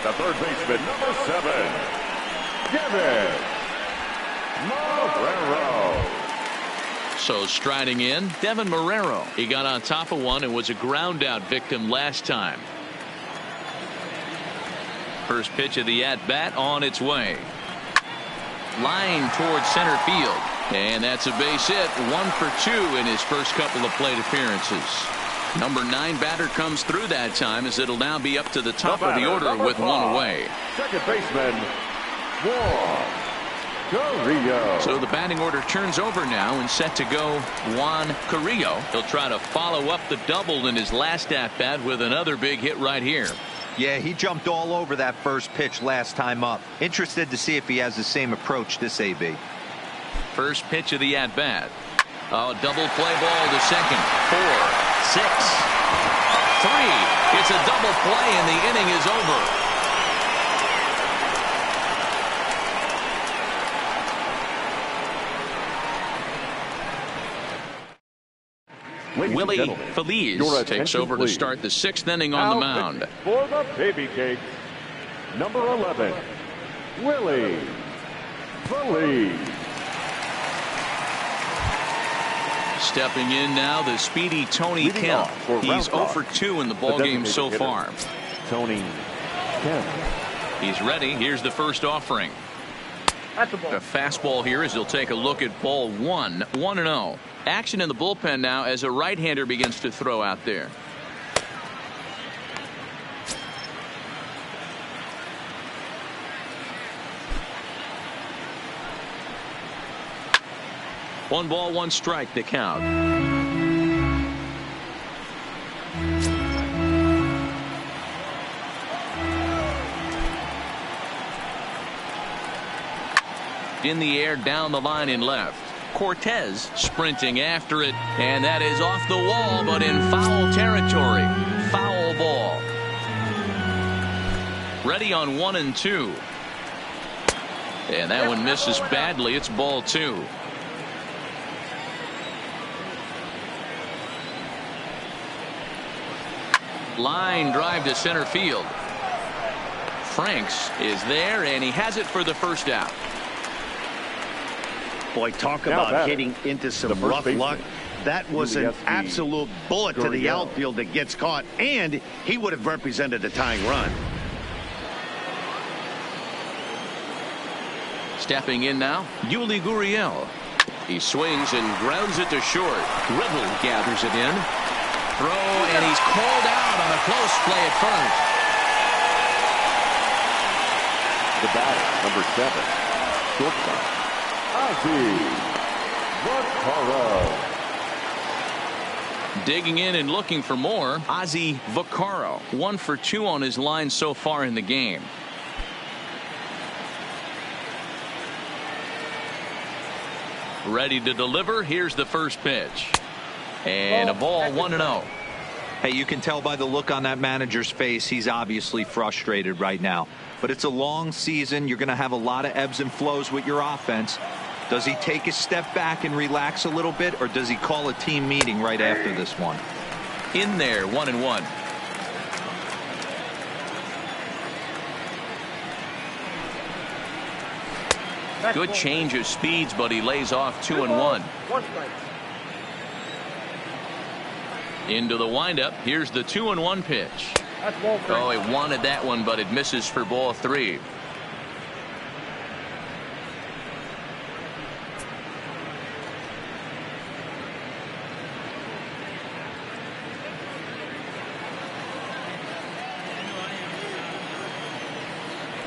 The third baseman, number 7, Devin Marrero. So striding in, Devin Marrero. He got on top of one and was a ground out victim last time. First pitch of the at bat on its way. Line towards center field. And that's a base hit. 1 for 2 in his first couple of plate appearances. Number 9 batter comes through that time, as it'll now be up to the top of the order with 1 away. Second baseman, Juan Carrillo. So the batting order turns over now and set to go Juan Carrillo. He'll try to follow up the double in his last at bat with another big hit right here. Yeah, he jumped all over that first pitch last time up. Interested to see if he has the same approach this AB. First pitch of the at bat. Oh, double play ball to second. 4, 6, 3. It's a double play and the inning is over. Willie Feliz takes over to start the 6th inning on the mound. For the Baby Cakes, number 11, Willie Feliz. Stepping in now, the speedy Tony Leading Kemp. off for He's Round 0 Rock, for 2 in the ball the game so designated far. hitter, Tony Kemp. He's ready. Here's the first offering. That's the ball. A fastball here as he'll take a look at ball 1, 1-0. Action in the bullpen now as a right-hander begins to throw out there. One ball, one strike, the count. In the air, down the line in left. Cortez sprinting after it, and that is off the wall, but in foul territory. Foul ball. Ready on 1 and 2. And that one misses badly. It's ball 2. Line drive to center field. Franks is there, and he has it for the first out. Boy, talk Now about batting, hitting into some the first rough baseman, luck. That was an Julius absolute bullet to the Gurriel. outfield that gets caught, and he would have represented a tying run. Stepping in now, Yuli Gurriel. He swings and grounds it to short. Gribble gathers it in. Throw, and he's called out on a close play at first. The batter, number 7, shortstop, Ozzie Vaccaro. Digging in and looking for more, Ozzie Vaccaro. 1 for 2 on his line so far in the game. Ready to deliver. Here's the first pitch. And a ball, 1-0. Hey, you can tell by the look on that manager's face, he's obviously frustrated right now. But it's a long season. You're going to have a lot of ebbs and flows with your offense. Does he take a step back and relax a little bit, or does he call a team meeting right after this one? In there, 1-1. Good change of speeds, but he lays off 2-1. One strike. Into the windup. Here's the 2-1 pitch. That's ball 3. Oh, he wanted that one, but it misses for ball 3.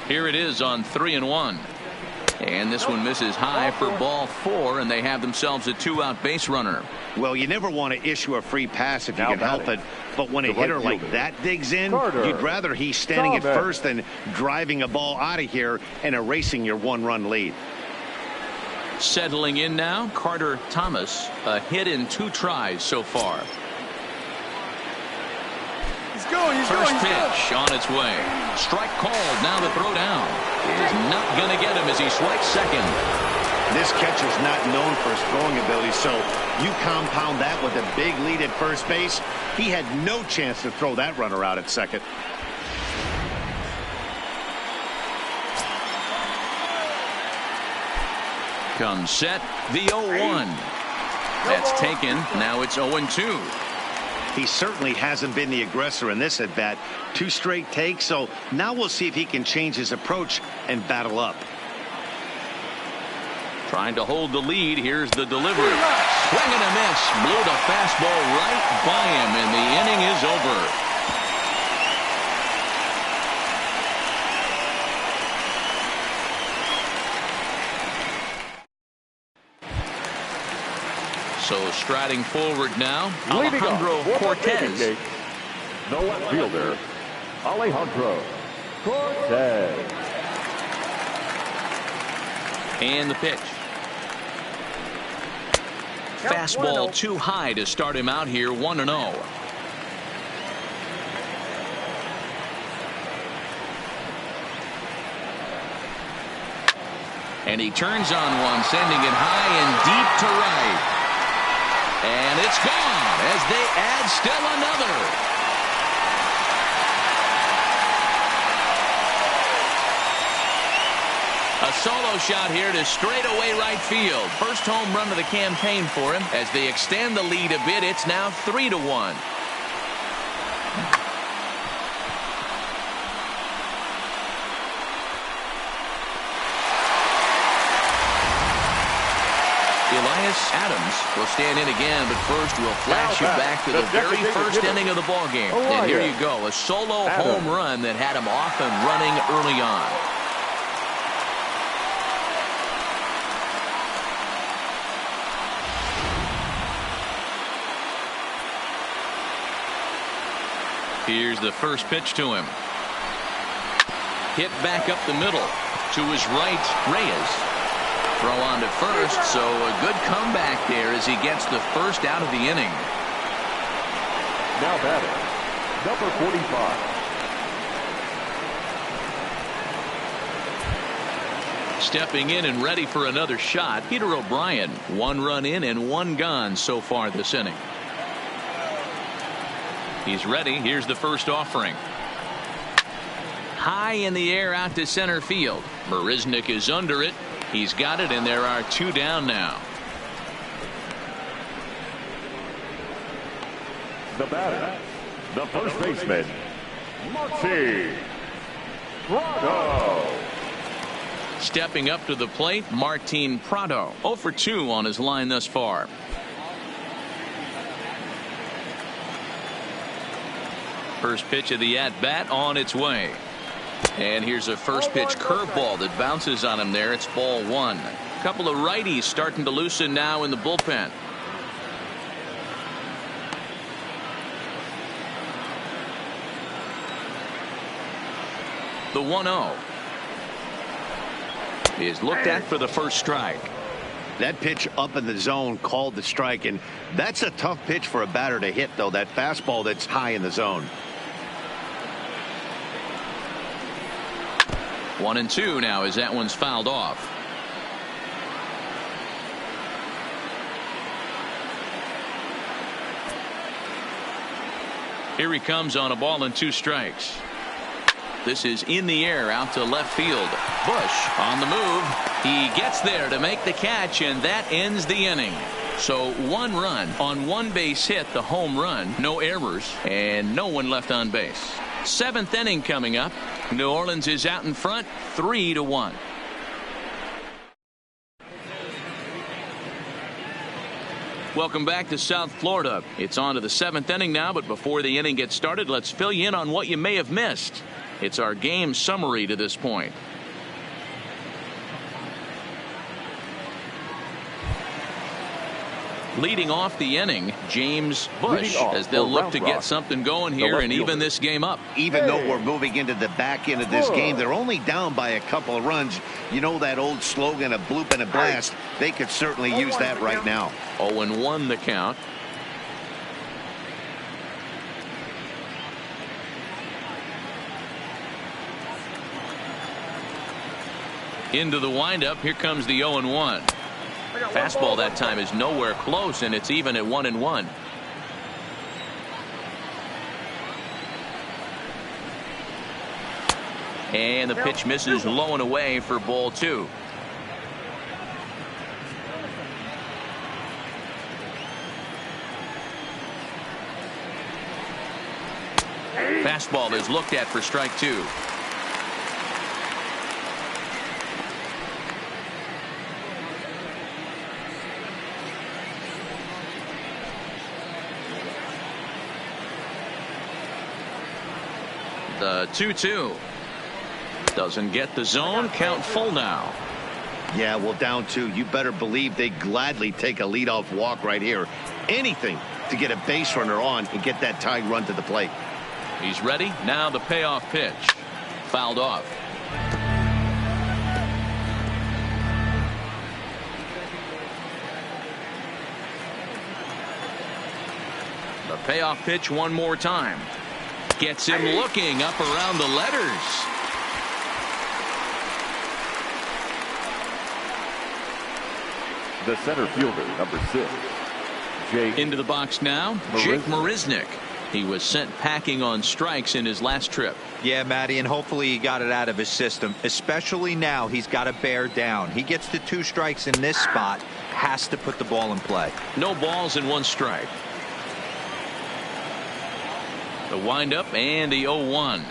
Here it is on 3-1. And this one misses high for ball 4, and they have themselves a 2-out base runner. Well, you never want to issue a free pass if you Now can help it. batting, But when a the right hitter like fielder, that digs in, Carter you'd rather he's standing at Thomas. first than driving a ball out of here and erasing your 1-run lead. Settling in now, Carter Thomas. A hit in 2 tries so far. He's going. He's First going. pitch on its way. Strike called. Now the throw down is not going to get him as he swipes second. This catcher's not known for his throwing ability, so you compound that with a big lead at first base. He had no chance to throw that runner out at second. Comes set. The 0-1. That's taken. Now it's 0-2. He certainly hasn't been the aggressor in this at bat. 2 straight takes, so now we'll see if he can change his approach and battle up. Trying to hold the lead. Here's the delivery. Swing and a miss. Blew the fastball right by him, and the inning is over. So striding forward now, Leading Alejandro off for the Cortez. Gate, the left fielder, Alejandro Cortez. And the pitch. Fastball too high to start him out here, 1-0. And he turns on one, sending it high and deep to right. And it's gone as they add still another. A A solo shot here to straightaway right field. First home run of the campaign for him. As they extend the lead a bit, it's now 3-1. Elias Adams will stand in again, but first we'll flash you back to the very first inning of the ballgame. And here you go, a solo home run that had him off and running early on. Here's the first pitch to him. Hit back up the middle to his right, Reyes. Throw on to first, so a good comeback there as he gets the first out of the inning. Now batting, number 45. Stepping in and ready for another shot, Peter O'Brien. 1 run in and 1 gone so far this inning. He's ready. Here's the first offering. High in the air out to center field. Marisnick is under it. He's got it, and there are 2 down now. The batter, the first baseman, Martin Prado. Stepping up to the plate, Martin Prado. 0 for 2 on his line thus far. First pitch of the at-bat on its way. And here's a first pitch curveball that bounces on him there. It's ball 1. A couple of righties starting to loosen now in the bullpen. The 1-0 is looked at for the first strike. That pitch up in the zone called the strike, and that's a tough pitch for a batter to hit, though, that fastball that's high in the zone. 1-2 now as that one's fouled off. Here he comes on a ball and 2 strikes. This is in the air out to left field. Bush on the move. He gets there to make the catch, and that ends the inning. So 1 run on 1 base hit, the home run, no errors, and no one left on base. 7th inning coming up. New Orleans is out in front, 3-1. Welcome back to South Florida. It's on to the 7th inning now, but before the inning gets started, let's fill you in on what you may have missed. It's our game summary to this point. Leading off the inning, James Bush, as they'll look to get something going here and even this game up. Even though we're moving into the back end of this game, they're only down by a couple of runs. You know that old slogan, a bloop and a blast. They could certainly use that right now. 0-1 the count. Into the windup. Here comes the 0-1. Fastball that time is nowhere close, and it's even at 1-1. And the pitch misses low and away for ball 2. Fastball is looked at for strike 2. The 2-2 doesn't get the zone. Count full now. Yeah, well, down 2. You better believe they gladly take a leadoff walk right here. Anything to get a base runner on and get that tied run to the plate. He's ready. Now the payoff pitch. Fouled off. The payoff pitch one more time. Gets him looking up around the letters. The center fielder, number 6, Jake. Into the box now, Jake Marisnick. He was sent packing on strikes in his last trip. Yeah, Matty, and hopefully he got it out of his system, especially now. He's got to bear down. He gets the 2 strikes in this spot, has to put the ball in play. No balls and 1 strike. The windup and the 0-1.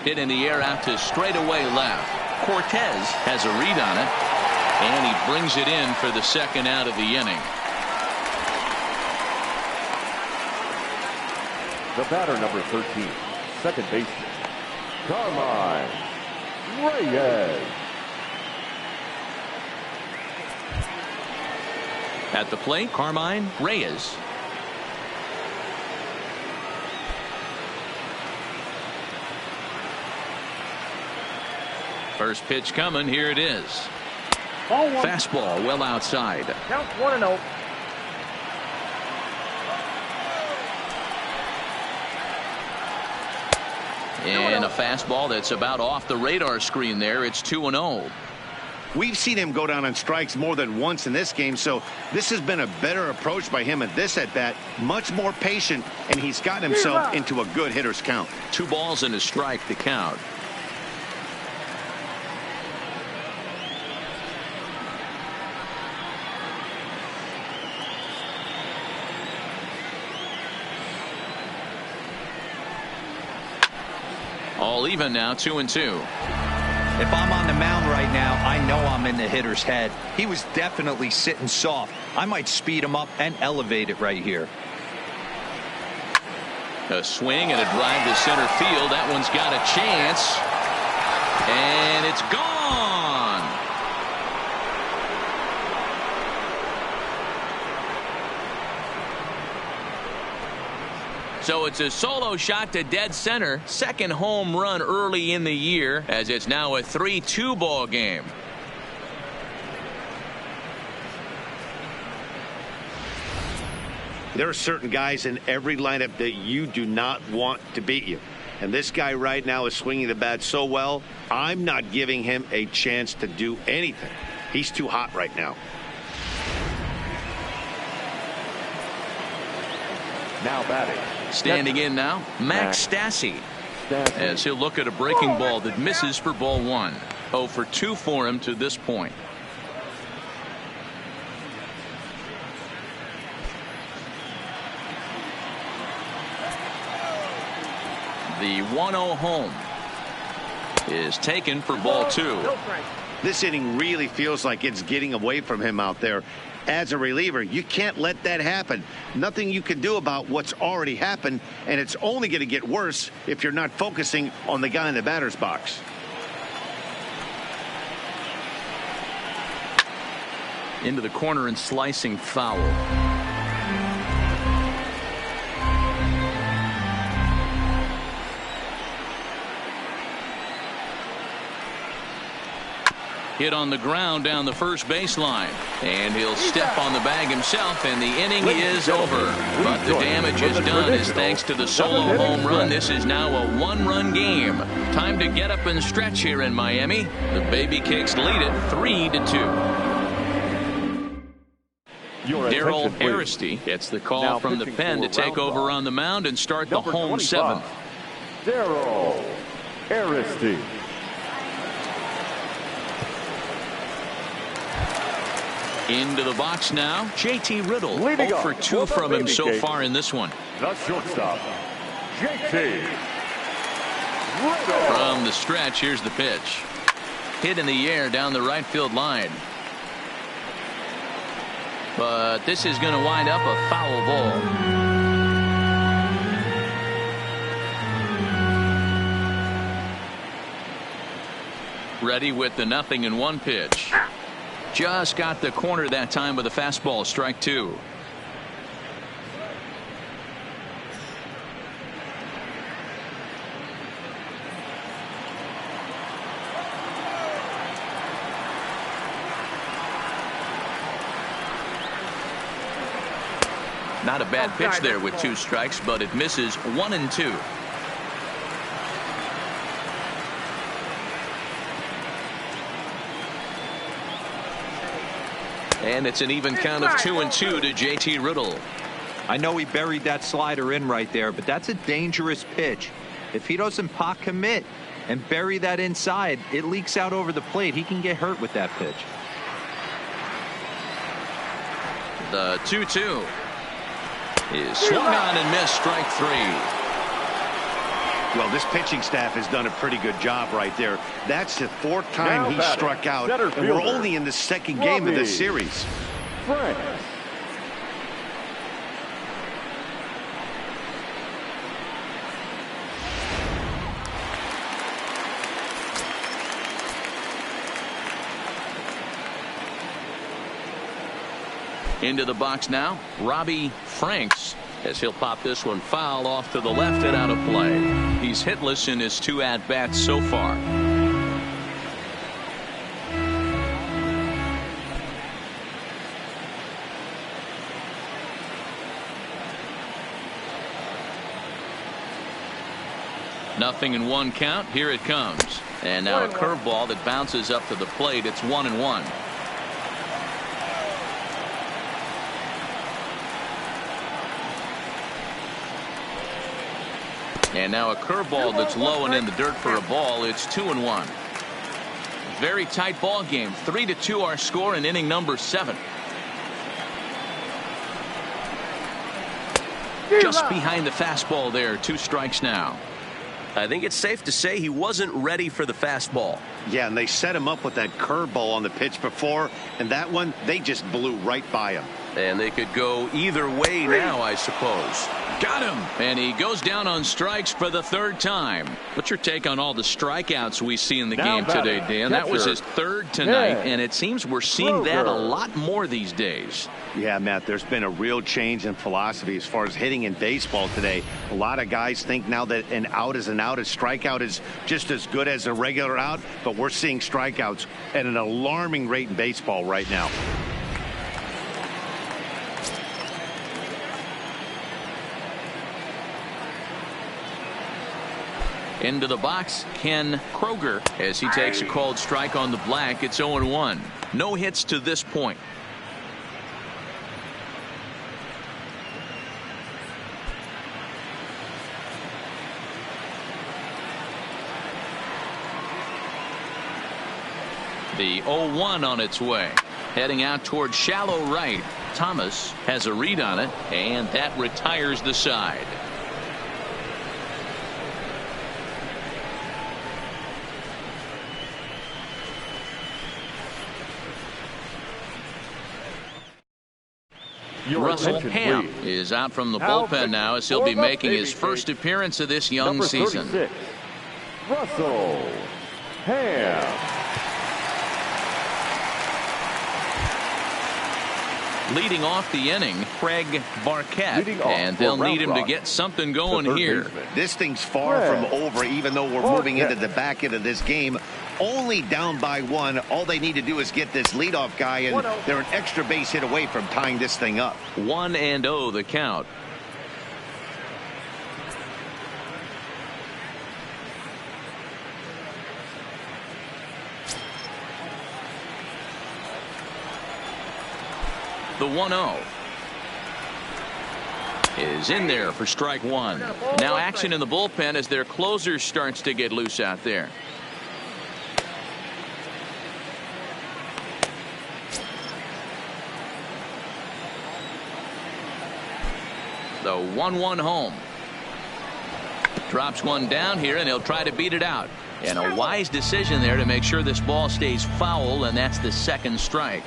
Hit in the air out to straightaway left. Cortez has a read on it, and he brings it in for the 2nd out of the inning. The batter, number 13, second baseman, Carmine Reyes. At the plate, Carmine Reyes. First pitch coming. Here it is. Ball 1. Fastball well outside. Count 1-0. And a fastball that's about off the radar screen there. It's 2-0. We've seen him go down on strikes more than once in this game, so this has been a better approach by him at this at-bat. Much more patient, and he's gotten himself into a good hitter's count. 2 balls and a strike to count. All even now, 2-2. If I'm on the mound right now, I know I'm in the hitter's head. He was definitely sitting soft. I might speed him up and elevate it right here. A swing and a drive to center field. That one's got a chance. And it's gone. So it's a solo shot to dead center. 2nd home run early in the year, as it's now a 3-2 ball game. There are certain guys in every lineup that you do not want to beat you. And this guy right now is swinging the bat so well, I'm not giving him a chance to do anything. He's too hot right now. Now batting. Standing in now, Max Stassi, as he'll look at a breaking ball that misses for ball 1. 0 for 2 for him to this point. The 1-0 home is taken for ball 2. This inning really feels like it's getting away from him out there. As a reliever, you can't let that happen. Nothing you can do about what's already happened, and it's only going to get worse if you're not focusing on the guy in the batter's box. Into the corner and slicing foul. Hit on the ground down the first baseline, and he'll step on the bag himself, and the inning is over. But the damage is done as thanks to the solo home run. This is now a 1-run game. Time to get up and stretch here in Miami. The Baby Kicks lead it 3-2. Daryl Aristi gets the call now from the pen to take over on the mound and start the home 7th. Daryl Aristi. Into the box now, JT Riddle. 0 for 2 from him so far in this one. The shortstop, JT Riddle. From the stretch, here's the pitch. Hit in the air down the right field line. But this is going to wind up a foul ball. Ready with the 0-1 pitch. Just got the corner that time with a fastball, strike 2. Not a bad pitch there with 2 strikes, but it misses 1 and 2. And it's an even count of 2 and 2 to JT Riddle. I know he buried that slider in right there, but that's a dangerous pitch. If he doesn't pot commit and bury that inside, it leaks out over the plate. He can get hurt with that pitch. The 2-2 is swung on and missed, strike 3. Well, this pitching staff has done a pretty good job right there. That's the 4th time he struck out, and we're only in the 2nd game of this series. Franks. Into the box now, Robbie Franks, as he'll pop this one foul off to the left and out of play. He's hitless in his 2 at-bats so far. Nothing in 1 count. Here it comes. And now a curveball that bounces up to the plate. It's 1-1. And now a curveball that's low and in the dirt for a ball. It's 2-1. Very tight ball game. 3-2 our score in inning number 7. Just behind the fastball there. 2 strikes now. I think it's safe to say he wasn't ready for the fastball. Yeah, and they set him up with that curveball on the pitch before, and that one, they just blew right by him. And they could go either way now, I suppose. Got him. And he goes down on strikes for the 3rd time. What's your take on all the strikeouts we see in the game today, Dan? That was his 3rd tonight, and it seems we're seeing that a lot more these days. Yeah, Matt, there's been a real change in philosophy as far as hitting in baseball today. A lot of guys think now that an out is an out. A strikeout is just as good as a regular out, but we're seeing strikeouts at an alarming rate in baseball right now. Into the box, Ken Kroger, as he takes a called strike on the black. It's 0-1. No hits to this point. The 0-1 on its way. Heading out towards shallow right. Thomas has a read on it, and that retires the side. Russell Ham is out from the bullpen now, as he'll be making his first appearance of this young season. Russell Ham. Leading off the inning, Craig Barquette, and they'll need him to get something going here. This thing's far from over, even though we're moving into the back end of this game. Only down by 1. All they need to do is get this leadoff guy, and they're an extra base hit away from tying this thing up. 1-0 the count. The 1-0 is in there for strike 1. Now action in the bullpen as their closer starts to get loose out there. The 1-1 home. Drops one down here, and he'll try to beat it out. And a wise decision there to make sure this ball stays foul, and that's the 2nd strike.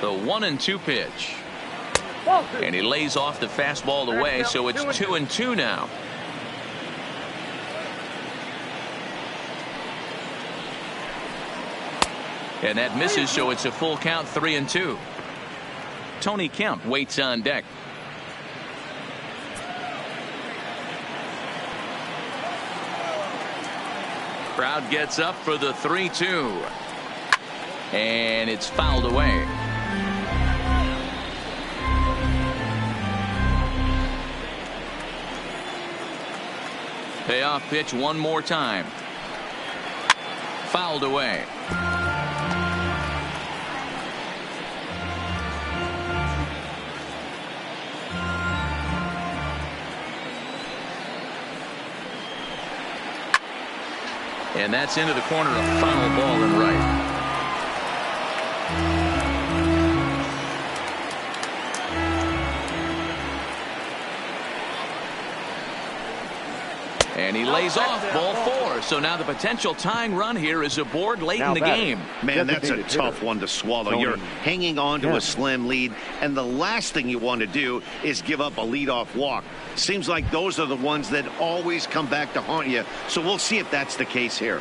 The 1-2 pitch. And he lays off the fastball away, so it's 2-2 now. And that misses, so it's a full count, 3-2. Tony Kemp waits on deck. Crowd gets up for the 3-2. And it's fouled away. Payoff pitch one more time. Fouled away. And that's into the corner, a foul ball and right. And he lays off ball 4. So now the potential tying run here is aboard late in the game. Man, that's a tough one to swallow. You're hanging on to a slim lead, and the last thing you want to do is give up a leadoff walk. Seems like those are the ones that always come back to haunt you. So we'll see if that's the case here.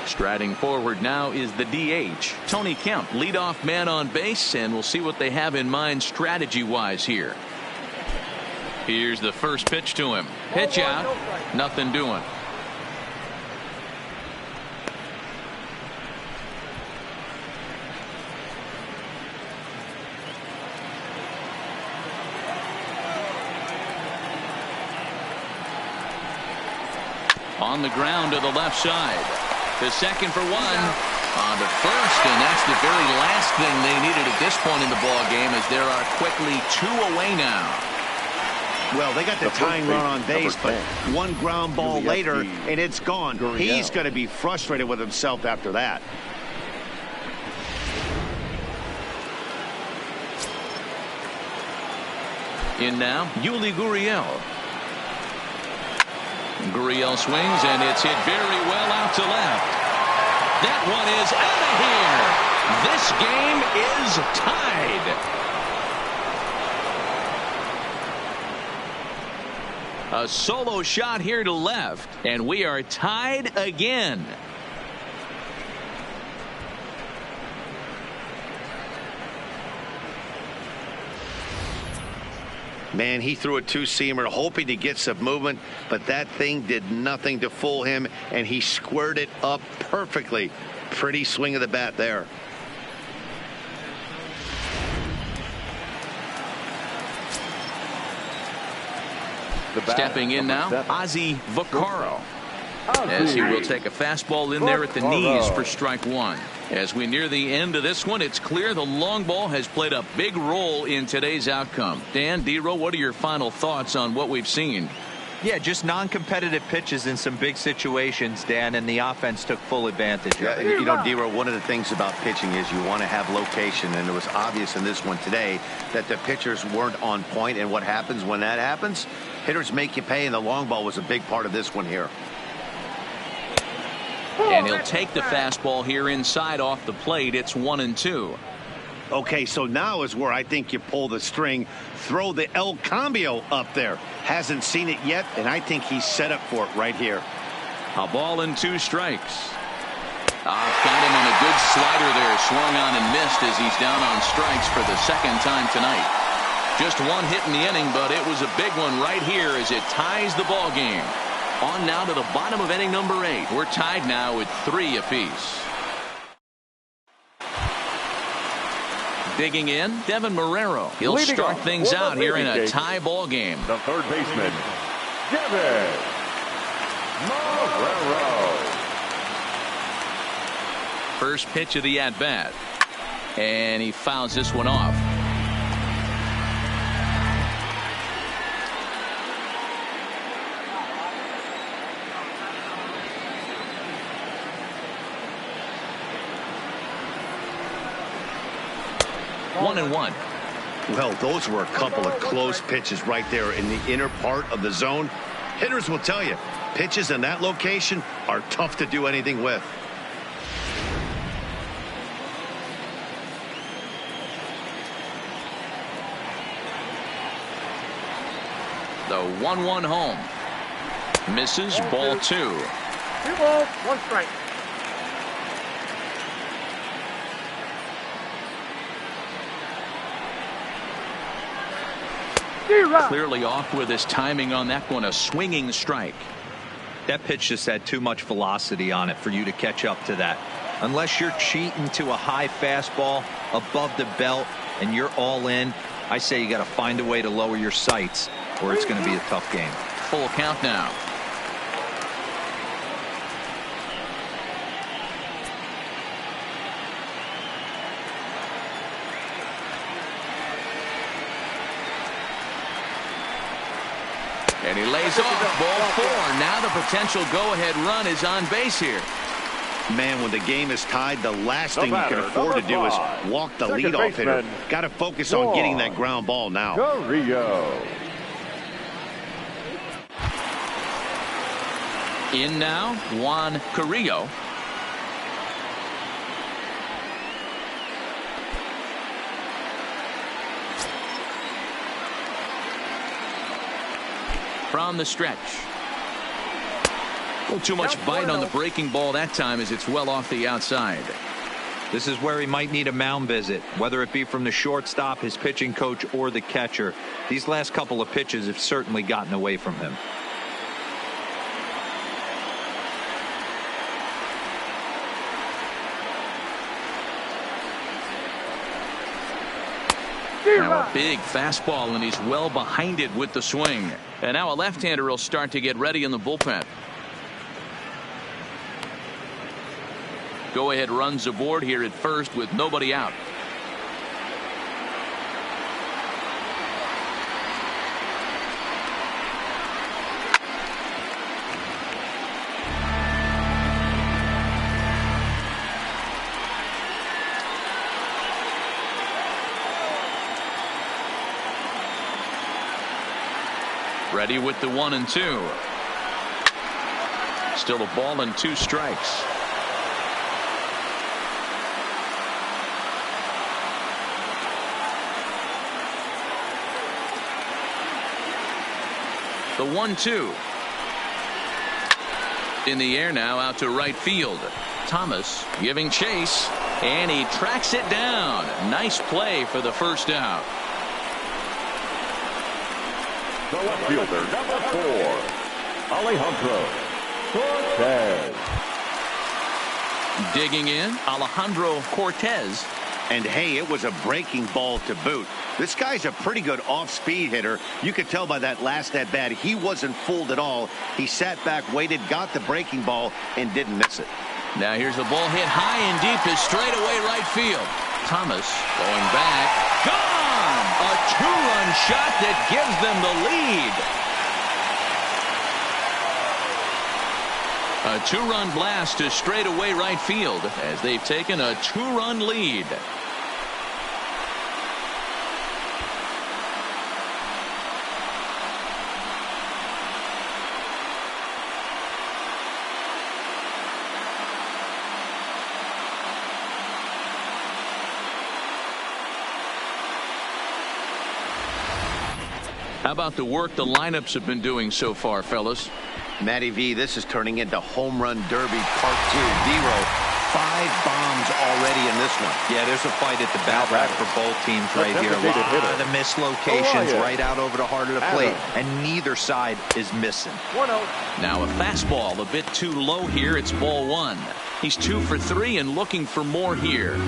Striding forward now is the DH, Tony Kemp, leadoff man on base, and we'll see what they have in mind strategy-wise here. Here's the first pitch to him. Pitch out. Nothing doing. On the ground to the left side. To second for 1. On to first, and that's the very last thing they needed at this point in the ball game, as there are quickly 2 away now. Well, they got the tying run on base, but one ground ball later, and it's gone. He's going to be frustrated with himself after that. In now, Yuli Gurriel. Gurriel swings, and it's hit very well out to left. That one is out of here. This game is tied. A solo shot here to left, and we are tied again. Man, he threw a 2-seamer hoping to get some movement, but that thing did nothing to fool him, and he squared it up perfectly. Pretty swing of the bat there. Stepping in now, Ozzie Vaccaro, as he will take a fastball in there at the knees for strike 1. As we near the end of this one, it's clear the long ball has played a big role in today's outcome. Dan, D-Row, what are your final thoughts on what we've seen? Yeah, just non-competitive pitches in some big situations, Dan, and the offense took full advantage of it. You know, D-Row, one of the things about pitching is you want to have location, and it was obvious in this one today that the pitchers weren't on point, and what happens when that happens? Hitters make you pay, and the long ball was a big part of this one here. And he'll take the fastball here inside off the plate. It's 1-2. Okay, so now is where I think you pull the string. Throw the El Cambio up there. Hasn't seen it yet, and I think he's set up for it right here. A ball and 2 strikes. Got him on a good slider there. Swung on and missed as he's down on strikes for the second time tonight. Just 1 hit in the inning, but it was a big one right here as it ties the ball game. On now to the bottom of inning number 8. We're tied now with 3 apiece. Digging in, Devin Marrero. He'll start things out here in a tie ball game. The third baseman, Devin Marrero. First pitch of the at-bat. And he fouls this one off. One and one. Well, those were a couple of close pitches right there in the inner part of the zone. Hitters will tell you, pitches in that location are tough to do anything with. The 1-1 home. Misses, ball 2. 2 balls, 1 strike. Clearly off with his timing on that one, a swinging strike. That pitch just had too much velocity on it for you to catch up to that. Unless you're cheating to a high fastball above the belt and you're all in, I say you got to find a way to lower your sights or it's going to be a tough game. Full count now. And he lays off. Ball 4. Now the potential go-ahead run is on base here. Man, when the game is tied, the last thing you can afford to do is walk the leadoff hitter. Got to focus on getting that ground ball now. Carrillo. In now, Juan Carrillo. From the stretch. A little too much bite on the breaking ball that time as it's well off the outside. This is where he might need a mound visit, whether it be from the shortstop, his pitching coach, or the catcher. These last couple of pitches have certainly gotten away from him. Now a big fastball, and he's well behind it with the swing. And now a left-hander will start to get ready in the bullpen. Go-ahead runs aboard here at first with nobody out. Ready with the 1-2. Still a ball and 2 strikes. The 1-2. In the air now, out to right field. Thomas giving chase, and he tracks it down. Nice play for the first out. The left fielder, number 4, Alejandro Cortez. Digging in, Alejandro Cortez. And hey, it was a breaking ball to boot. This guy's a pretty good off-speed hitter. You could tell by that last at-bat he wasn't fooled at all. He sat back, waited, got the breaking ball, and didn't miss it. Now here's a ball hit high and deep to straightaway right field. Thomas going back. Gone! A 2-run shot that gives them the lead. A 2-run blast to straightaway right field as they've taken a 2-run lead. How about the work the lineups have been doing so far, fellas? Matty V, this is turning into home run derby part 2. Zero. 5 bombs already in this one. Yeah, there's a fight at the bat rack for both teams right here. A lot of the mislocations right out over the heart of the plate, and neither side is missing. 1-0. Now a fastball a bit too low here. It's ball 1. He's 2 for 3 and looking for more here.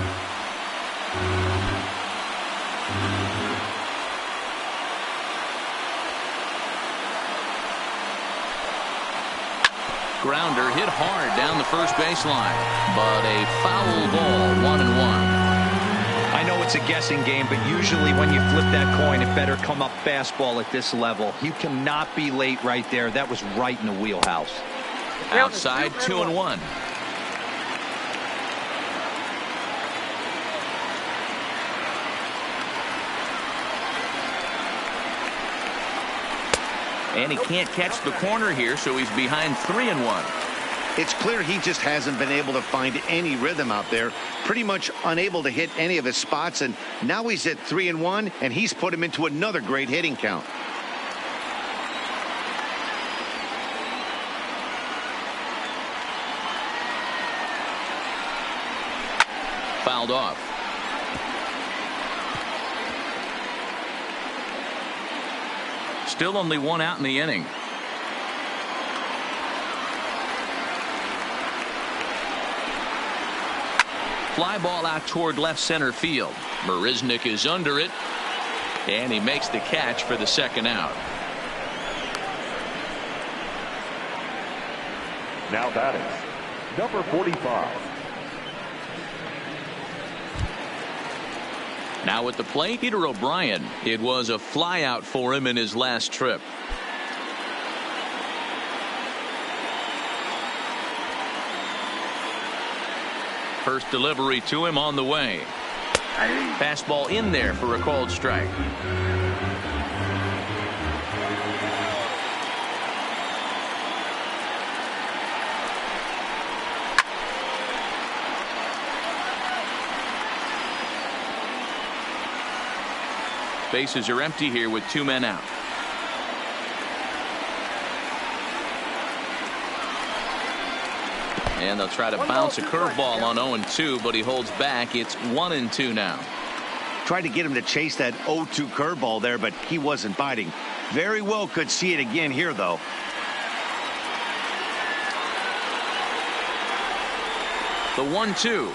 Grounder hit hard down the first baseline, but a foul ball, 1-1. I know it's a guessing game, but usually when you flip that coin, it better come up fastball at this level. You cannot be late right there. That was right in the wheelhouse. Outside, 2-1. And he can't catch the corner here, so he's behind 3-1. It's clear he just hasn't been able to find any rhythm out there. Pretty much unable to hit any of his spots, and now he's at 3-1, and he's put him into another great hitting count. Fouled off. Still only 1 out in the inning. Fly ball out toward left center field. Marisnick is under it, and he makes the catch for the second out. Now batting, number 45. Now at the plate, Peter O'Brien. It was a fly out for him in his last trip. First delivery to him on the way. Fastball in there for a called strike. Bases are empty here with 2 men out. And they'll try to bounce a curveball on 0-2, but he holds back. It's 1-2 now. Tried to get him to chase that 0-2 curveball there, but he wasn't biting. Very well could see it again here, though. The 1-2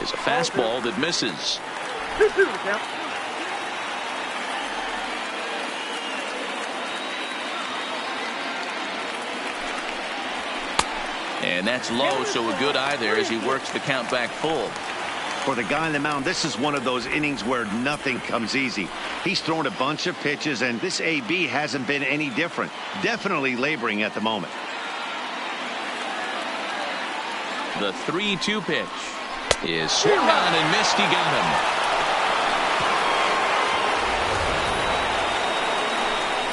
is a fastball that misses. 2-2 the count. And that's low, so a good eye there as he works the count back full. For the guy on the mound, this is one of those innings where nothing comes easy. He's thrown a bunch of pitches, and this AB hasn't been any different. Definitely laboring at the moment. The 3-2 pitch is swung on and missed. He got him.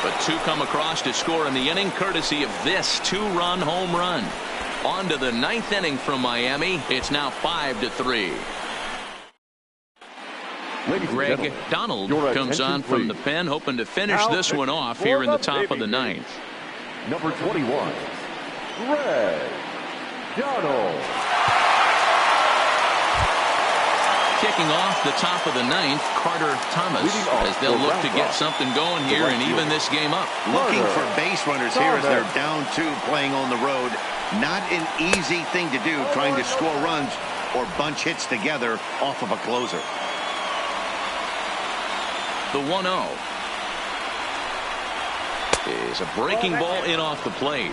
But 2 come across to score in the inning, courtesy of this 2-run home run. On to the 9th inning from Miami. It's now 5-3. Greg Donald comes on from the pen, hoping to finish this one off here in the top of the 9th. Number 21, Greg Donald. Kicking off the top of the 9th, Carter Thomas, as they'll look to get something going here and even this game up. Looking for base runners here as they're down 2 playing on the road. Not an easy thing to do, trying to score runs or bunch hits together off of a closer. The 1-0 is a breaking ball in off the plate.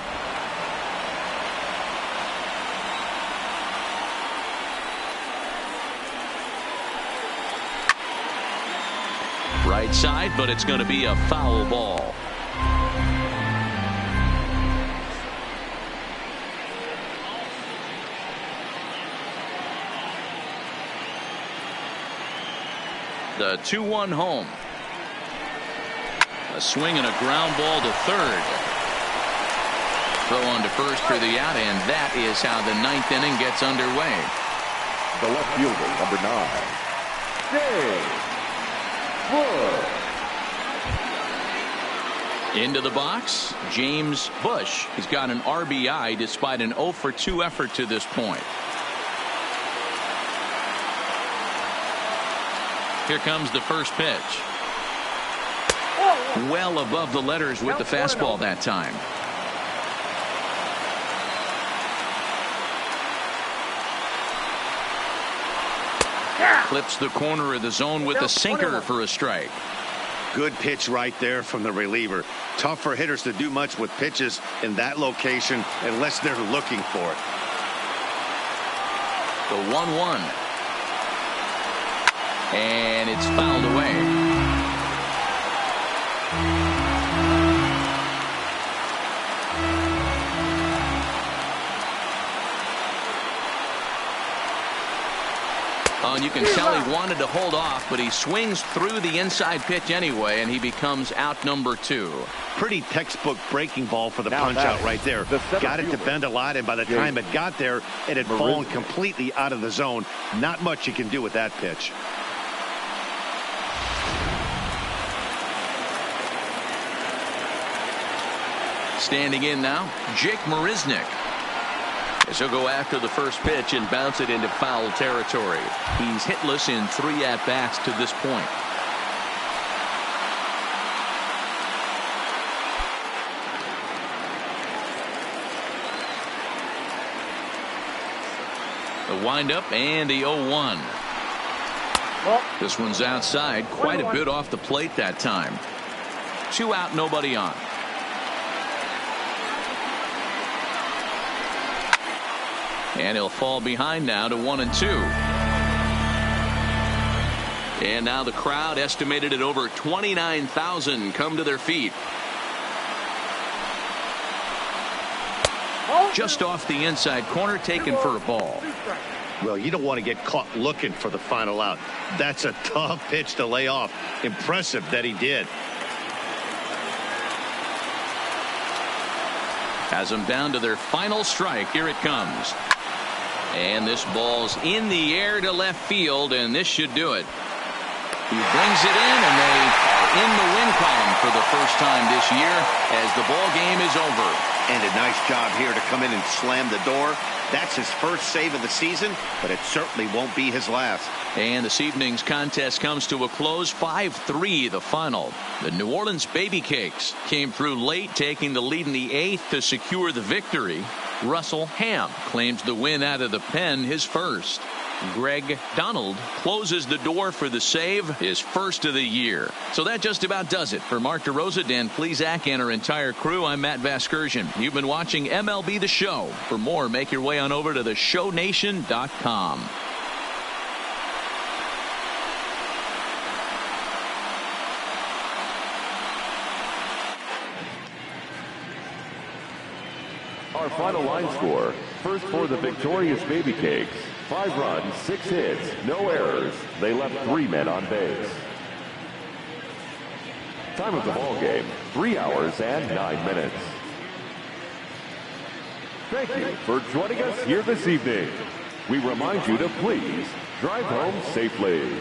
Right side, but it's going to be a foul ball. The 2-1 home. A swing and a ground ball to third. Throw on to first for the out, and that is how the 9th inning gets underway. The left fielder, number 9, James Bush. Into the box, James Bush. He's got an RBI despite an 0-for-2 effort to this point. Here comes the first pitch. Well above the letters with the fastball that time. Clips the corner of the zone with the sinker for a strike. Good pitch right there from the reliever. Tough for hitters to do much with pitches in that location unless they're looking for it. The 1-1. And it's fouled away. Oh, and you can tell he wanted to hold off, but he swings through the inside pitch anyway, and he becomes out number 2. Pretty textbook breaking ball for the punch out right there. Got it to bend a lot, and by the time it got there, it had fallen completely out of the zone. Not much you can do with that pitch. Standing in now, Jake Marisnick. As he'll go after the first pitch and bounce it into foul territory. He's hitless in 3 at-bats to this point. The windup and the 0-1. This one's outside, quite a bit off the plate that time. 2 out, nobody on. And he'll fall behind now to 1-2. And now the crowd, estimated at over 29,000, come to their feet. just off the inside corner, taken for a ball. Well, you don't want to get caught looking for the final out. That's a tough pitch to lay off. Impressive that he did. Has them down to their final strike. Here it comes. And this ball's in the air to left field, and this should do it. He brings it in, and they are in the win column for the first time this year as the ball game is over. And a nice job here to come in and slam the door. That's his first save of the season, but it certainly won't be his last. And this evening's contest comes to a close. 5-3 the final. The New Orleans Baby Cakes came through late, taking the lead in the 8th to secure the victory. Russell Ham claims the win out of the pen, his first. Greg Donald closes the door for the save, his first of the year. So that just about does it. For Mark DeRosa, Dan Plesac, and our entire crew, I'm Matt Vasgersian. You've been watching MLB The Show. For more, make your way on over to theshownation.com. Our final line score. First for the victorious Baby Cakes. 5 runs, 6 hits, no errors. They left 3 men on base. Time of the ball game, 3 hours and 9 minutes. Thank you for joining us here this evening. We remind you to please drive home safely.